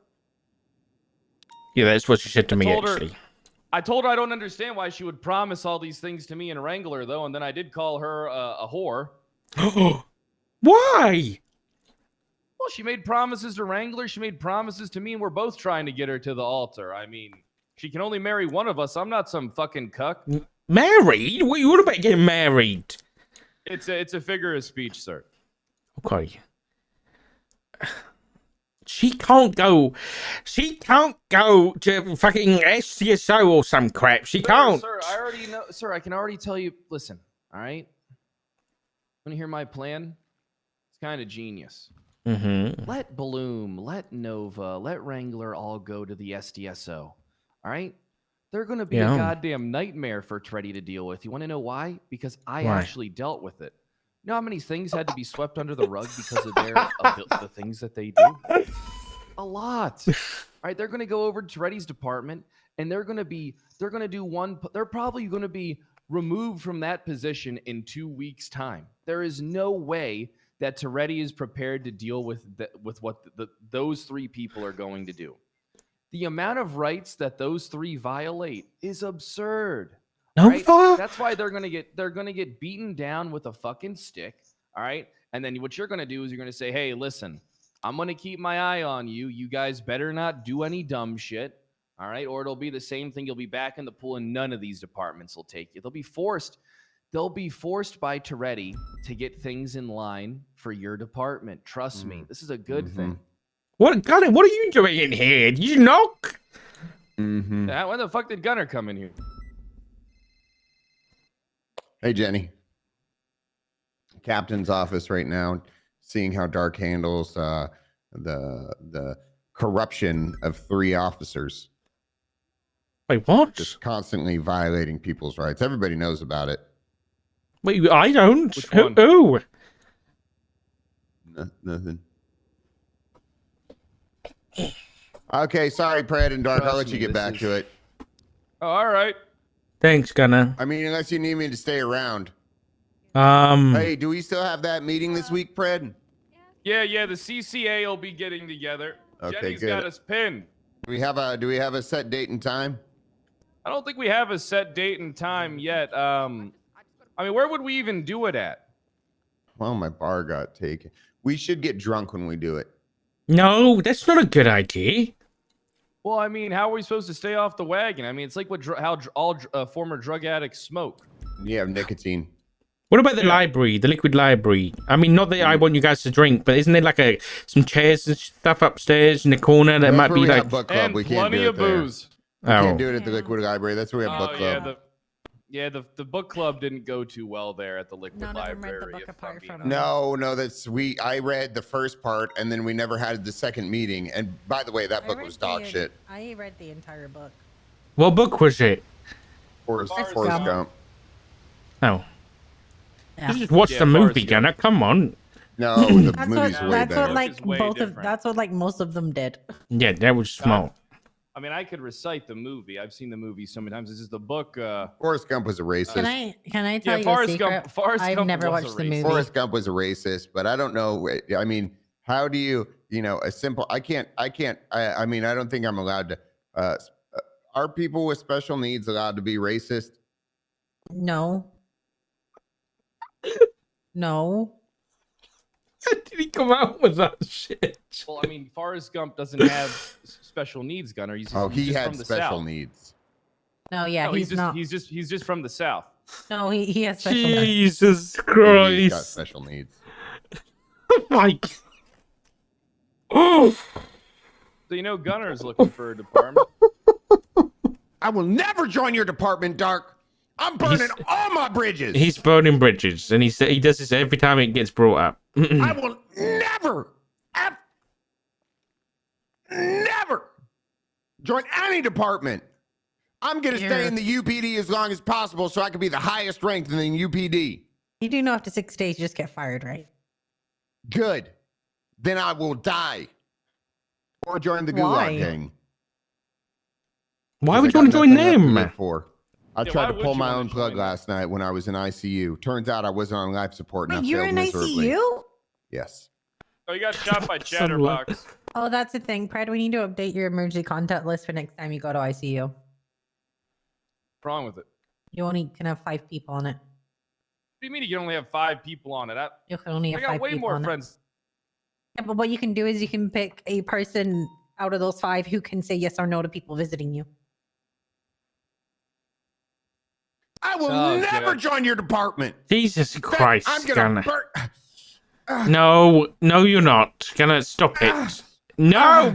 [SPEAKER 1] Yeah, that's what she said to me actually.
[SPEAKER 2] I told her I don't understand why she would promise all these things to me and Wrangler, though, and then I did call her a whore.
[SPEAKER 1] Why?
[SPEAKER 2] Well, she made promises to Wrangler, she made promises to me, and we're both trying to get her to the altar. I mean, she can only marry one of us. I'm not some fucking cuck.
[SPEAKER 1] Married? What are you about getting married?
[SPEAKER 2] It's a figure of speech, sir.
[SPEAKER 1] Okay. She can't go to fucking SCSO or some crap. She can't.
[SPEAKER 2] Sir, I already know. Sir, I can already tell you. Listen, all right? Want to hear my plan? It's kind of genius.
[SPEAKER 1] Mm-hmm.
[SPEAKER 2] Let Bloom, let Nova, let Wrangler all go to the SDSO. All right? They're going to be a goddamn nightmare for Treddy to deal with. You want to know why? Because I actually dealt with it. You know how many things had to be swept under the rug because of the things that they do? A lot. All right, they're going to go over to Treddy's department, and they're probably going to be removed from that position in 2 weeks' time. There is no way that Toretti is prepared to deal with what those three people are going to do. The amount of rights that those three violate is absurd. Right? That's why they're gonna get beaten down with a fucking stick. All right, and then what you're gonna do is you're gonna say, "Hey, listen, I'm gonna keep my eye on you. You guys better not do any dumb shit. All right, or it'll be the same thing. You'll be back in the pool, and none of these departments will take you. They'll be forced by Toretti to get things in line for your department. Trust me, this is a good thing."
[SPEAKER 1] What, Gunner? What are you doing in here? Did you knock?
[SPEAKER 2] When the fuck did Gunner come in here?
[SPEAKER 14] Hey, Jenny. Captain's office right now, seeing how Dark handles the corruption of 3 officers.
[SPEAKER 1] Wait, what?
[SPEAKER 14] Just constantly violating people's rights. Everybody knows about it.
[SPEAKER 1] Wait, I don't. Who?
[SPEAKER 14] Nothing. Okay, sorry, Pred and Dark. I'll let you get back to it.
[SPEAKER 2] Oh, all right.
[SPEAKER 1] Thanks, Gunner.
[SPEAKER 14] I mean, unless you need me to stay around.
[SPEAKER 1] Hey,
[SPEAKER 14] do we still have that meeting this week, Pred?
[SPEAKER 2] Yeah, the CCA will be getting together.
[SPEAKER 14] Okay,
[SPEAKER 2] Jenny's
[SPEAKER 14] good.
[SPEAKER 2] got us pinned.
[SPEAKER 14] Do we have a set date and time?
[SPEAKER 2] I don't think we have a set date and time yet. I mean, where would we even do it at?
[SPEAKER 14] Well, my bar got taken. We should get drunk when we do it.
[SPEAKER 1] No, that's not a good idea.
[SPEAKER 2] Well, I mean, how are we supposed to stay off the wagon? I mean, it's like how all former drug addicts smoke.
[SPEAKER 14] You have nicotine.
[SPEAKER 1] What about the library, the liquid library? I mean, not that I want you guys to drink, but isn't there like some chairs and stuff upstairs in the corner that might be like
[SPEAKER 14] book club. We can't
[SPEAKER 2] plenty
[SPEAKER 14] do it
[SPEAKER 2] of
[SPEAKER 14] there.
[SPEAKER 2] booze.
[SPEAKER 14] We can't do it at the liquid library. That's where we have book club.
[SPEAKER 2] The book club didn't go too well there at the liquid library.
[SPEAKER 14] No, I read the first part and then we never had the second meeting. And by the way, that book was dog shit.
[SPEAKER 3] I read the entire book.
[SPEAKER 1] What book was it?
[SPEAKER 14] Forrest Gump.
[SPEAKER 1] Oh. You just watch the movie, Gunner. Come on.
[SPEAKER 14] No, the movie's way
[SPEAKER 3] that's
[SPEAKER 14] better.
[SPEAKER 3] That's what like most of them did.
[SPEAKER 1] Yeah, that was smart.
[SPEAKER 2] I mean, I could recite the movie. I've seen the movie so many times. This is the book.
[SPEAKER 14] Forrest Gump was a racist.
[SPEAKER 3] Can I tell you a secret? I've never watched the movie.
[SPEAKER 14] Forrest Gump was a racist, but I don't know. I mean, how do you a simple? I mean, I don't think I'm allowed to. Are people with special needs allowed to be racist?
[SPEAKER 3] No. No.
[SPEAKER 1] How did he come out with that shit?
[SPEAKER 2] Well, I mean, Forrest Gump doesn't have special needs, Gunner. He's just
[SPEAKER 14] he had
[SPEAKER 2] from the
[SPEAKER 14] special
[SPEAKER 2] South.
[SPEAKER 14] needs.
[SPEAKER 3] No, yeah,
[SPEAKER 2] No,
[SPEAKER 3] he's not.
[SPEAKER 2] He's just from the South.
[SPEAKER 3] No, he has special needs.
[SPEAKER 1] Jesus
[SPEAKER 14] He's got
[SPEAKER 1] Christ.
[SPEAKER 14] special needs.
[SPEAKER 1] Like, oh,
[SPEAKER 2] So you know Gunner's looking for a department.
[SPEAKER 14] I will never join your department, Dark. I'm burning all my bridges.
[SPEAKER 1] he's burning bridges, and he does this every time it gets brought up.
[SPEAKER 14] I will never join any department. I'm going to stay in the UPD as long as possible so I can be the highest ranked in the UPD.
[SPEAKER 3] You do know after 6 days you just get fired, right?
[SPEAKER 14] Good. Then I will die. Or join the
[SPEAKER 3] Why?
[SPEAKER 14] Gulag Gang.
[SPEAKER 1] Why would you want to join them?
[SPEAKER 14] I tried to pull my own plug last night when I was in ICU. Turns out I wasn't on life support and I
[SPEAKER 3] You're
[SPEAKER 14] failed
[SPEAKER 3] in
[SPEAKER 14] miserably.
[SPEAKER 3] ICU?
[SPEAKER 14] Yes.
[SPEAKER 2] Oh, you got shot by Chatterbox.
[SPEAKER 3] Oh, that's the thing. Pred, we need to update your emergency contact list for next time you go to ICU.
[SPEAKER 2] What's wrong with it?
[SPEAKER 3] You only can have 5 people on it.
[SPEAKER 2] What do you mean you can only have 5 people on it?
[SPEAKER 3] You can only have
[SPEAKER 2] I got
[SPEAKER 3] 5
[SPEAKER 2] way
[SPEAKER 3] people
[SPEAKER 2] more
[SPEAKER 3] on
[SPEAKER 2] friends.
[SPEAKER 3] Yeah, but what you can do is you can pick a person out of those 5 who can say yes or no to people visiting you.
[SPEAKER 14] I will never join your department.
[SPEAKER 1] Jesus Christ,
[SPEAKER 14] I'm gonna burn.
[SPEAKER 1] No, you're not. Gonna stop it. No!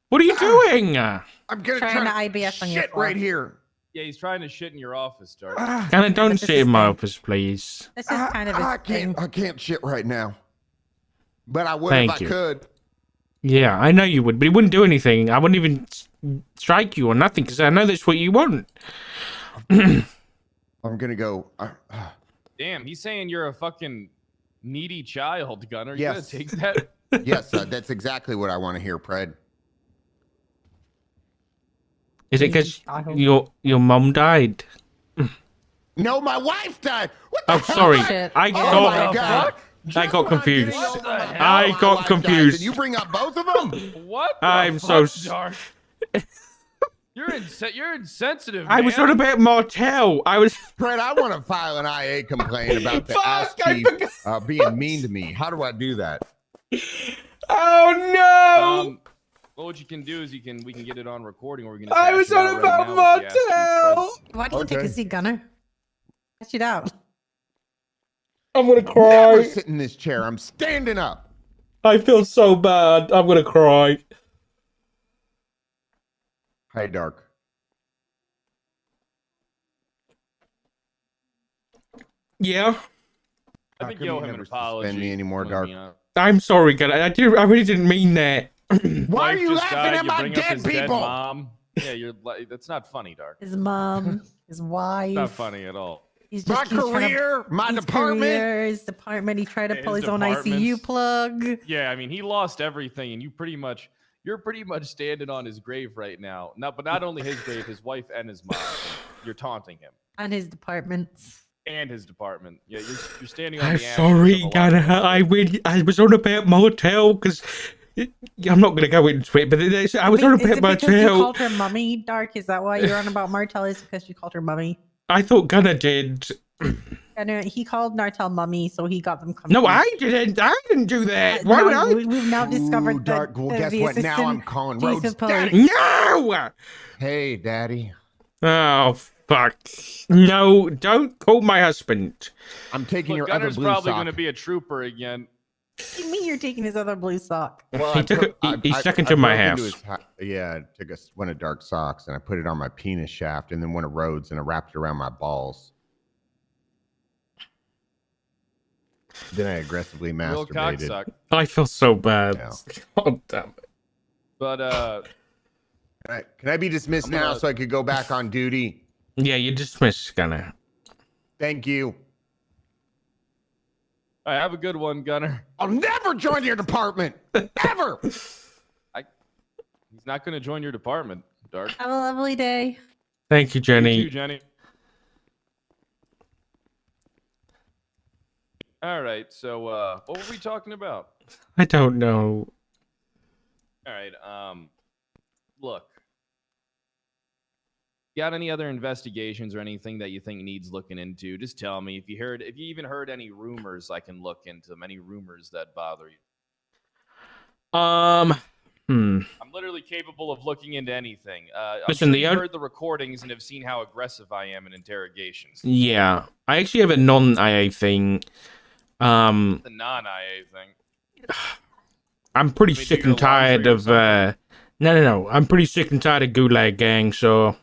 [SPEAKER 1] What are you doing?
[SPEAKER 14] I'm gonna
[SPEAKER 3] Trying to IBS on your
[SPEAKER 14] shit
[SPEAKER 3] floor.
[SPEAKER 14] right here.
[SPEAKER 2] Yeah, he's trying to shit in your office, Dark.
[SPEAKER 1] Gonna don't sit in my office, please.
[SPEAKER 3] This is kind of a thing.
[SPEAKER 14] I can't shit right now. But I would
[SPEAKER 1] Thank
[SPEAKER 14] if
[SPEAKER 1] you.
[SPEAKER 14] I could.
[SPEAKER 1] Yeah, I know you would, but it wouldn't do anything. I wouldn't even strike you or nothing because I know that's what you want.
[SPEAKER 14] I'm gonna go.
[SPEAKER 2] Damn, he's saying you're a fucking needy child, Gunner. You
[SPEAKER 14] Yes.
[SPEAKER 2] gonna take that?
[SPEAKER 14] Yes, that's exactly what I want to hear, Pred.
[SPEAKER 1] Is it because your mom died?
[SPEAKER 14] No, my wife died. What the
[SPEAKER 1] Oh,
[SPEAKER 14] hell?
[SPEAKER 1] sorry.
[SPEAKER 3] Shit.
[SPEAKER 1] I
[SPEAKER 3] Oh
[SPEAKER 1] got
[SPEAKER 14] my God.
[SPEAKER 1] I got confused. I
[SPEAKER 14] My
[SPEAKER 1] got
[SPEAKER 14] wife died.
[SPEAKER 1] confused.
[SPEAKER 14] Did you bring up both of them?
[SPEAKER 2] What? The
[SPEAKER 1] I'm so
[SPEAKER 2] fuck, Dark? You're insensitive.
[SPEAKER 1] I was
[SPEAKER 2] man.
[SPEAKER 1] on about Martell. I was.
[SPEAKER 14] Fred, I want to file an IA complaint about the ass chief being mean to me. How do I do that?
[SPEAKER 1] Oh no!
[SPEAKER 2] Well, what you can do is we can get it on recording, or we can.
[SPEAKER 1] I was on about Martell.
[SPEAKER 3] Why don't you take a seat, Gunner? Hash it out.
[SPEAKER 1] I'm gonna
[SPEAKER 14] Never
[SPEAKER 1] cry.
[SPEAKER 14] sit in this chair. I'm standing up.
[SPEAKER 1] I feel so bad. I'm gonna cry.
[SPEAKER 14] Hey, Dark.
[SPEAKER 1] Yeah.
[SPEAKER 2] I think
[SPEAKER 14] How
[SPEAKER 2] you
[SPEAKER 14] come
[SPEAKER 2] owe
[SPEAKER 14] you
[SPEAKER 2] him an
[SPEAKER 14] never
[SPEAKER 2] apology.
[SPEAKER 14] suspend me anymore,
[SPEAKER 2] Let
[SPEAKER 14] Dark?
[SPEAKER 2] me, uh,
[SPEAKER 1] I'm sorry, guys. I really didn't mean that.
[SPEAKER 14] Why are
[SPEAKER 2] wife
[SPEAKER 14] you
[SPEAKER 2] just
[SPEAKER 14] laughing
[SPEAKER 2] died,
[SPEAKER 14] at
[SPEAKER 2] you
[SPEAKER 14] my
[SPEAKER 2] bring up
[SPEAKER 14] dead
[SPEAKER 2] his dead
[SPEAKER 14] people?
[SPEAKER 2] mom. Yeah, you're. That's not funny, Dark.
[SPEAKER 3] His mom, his wife.
[SPEAKER 2] It's not funny at all.
[SPEAKER 3] He's
[SPEAKER 14] My
[SPEAKER 3] just keeps trying to-
[SPEAKER 14] career, my
[SPEAKER 3] his
[SPEAKER 14] department.
[SPEAKER 3] career, his department. He tried to
[SPEAKER 2] Yeah,
[SPEAKER 3] pull
[SPEAKER 2] his
[SPEAKER 3] his own ICU
[SPEAKER 2] departments.
[SPEAKER 3] plug.
[SPEAKER 2] Yeah, I mean, he lost everything, and you're pretty much standing on his grave right now. But not only his grave, his wife and his mom. You're taunting him
[SPEAKER 3] And his departments.
[SPEAKER 2] and his department. Yeah, you're standing on
[SPEAKER 1] I'm
[SPEAKER 2] the ashes
[SPEAKER 1] sorry,
[SPEAKER 2] of a lot
[SPEAKER 1] Gunner.
[SPEAKER 2] of
[SPEAKER 1] I was on about Martell because I'm not gonna go into it, but I was on
[SPEAKER 3] Is
[SPEAKER 1] about
[SPEAKER 3] it because you
[SPEAKER 1] Martell.
[SPEAKER 3] called her mummy, Dark? Is that why you're on about Martell? Is because you called her mummy?
[SPEAKER 1] I thought Gunner did.
[SPEAKER 3] And he called Nartel mummy, so he got them confused.
[SPEAKER 1] No, I didn't. I didn't do that. Why would I?
[SPEAKER 3] We've now discovered
[SPEAKER 14] Dark.
[SPEAKER 3] that
[SPEAKER 14] Well, guess
[SPEAKER 3] the
[SPEAKER 14] what? Now
[SPEAKER 3] assistant
[SPEAKER 14] I'm calling
[SPEAKER 3] chief
[SPEAKER 14] Rhodes
[SPEAKER 3] of police-
[SPEAKER 14] Daddy.
[SPEAKER 1] No!
[SPEAKER 14] Hey, Daddy.
[SPEAKER 1] Oh, fuck. No, don't call my husband.
[SPEAKER 14] I'm taking
[SPEAKER 2] Look,
[SPEAKER 14] your other
[SPEAKER 2] Gunner's
[SPEAKER 14] blue
[SPEAKER 2] probably
[SPEAKER 14] sock.
[SPEAKER 2] going to be a trooper again.
[SPEAKER 3] What do you mean you're taking his other blue sock?
[SPEAKER 14] Well,
[SPEAKER 1] He stuck into my
[SPEAKER 14] broke
[SPEAKER 1] house.
[SPEAKER 14] Yeah, I took one of Dark socks and I put it on my penis shaft and then one of Rhodes and I wrapped it around my balls. Then I aggressively
[SPEAKER 2] Real
[SPEAKER 14] masturbated.
[SPEAKER 2] cocksuck.
[SPEAKER 1] I feel so bad.
[SPEAKER 14] Yeah.
[SPEAKER 1] God damn it.
[SPEAKER 2] But
[SPEAKER 14] Can I be dismissed now so I could go back on duty?
[SPEAKER 1] Yeah, you dismissed, Gunner.
[SPEAKER 14] Thank you.
[SPEAKER 2] all right, have a good one, Gunner.
[SPEAKER 14] I'll never join your department. Ever.
[SPEAKER 2] He's not going to join your department, Dark.
[SPEAKER 3] Have a lovely day.
[SPEAKER 1] Thank you, Jenny.
[SPEAKER 2] You too, Jenny. All right, so what were we talking about?
[SPEAKER 1] I don't know.
[SPEAKER 2] All right, look. Got any other investigations or anything that you think needs looking into? Just tell me. If you even heard any rumors, I can look into them. Any rumors that bother you?
[SPEAKER 1] Hmm.
[SPEAKER 2] I'm literally capable of looking into anything. I'm
[SPEAKER 1] Listen,
[SPEAKER 2] sure you've heard the recordings and have seen how aggressive I am in interrogations.
[SPEAKER 1] Yeah, I actually have a non-IA thing.
[SPEAKER 2] The non-IA thing.
[SPEAKER 1] I'm pretty
[SPEAKER 2] Let me do
[SPEAKER 1] sick
[SPEAKER 2] your
[SPEAKER 1] and tired
[SPEAKER 2] laundry or
[SPEAKER 1] of. No. I'm pretty sick and tired of Gulag Gang. So,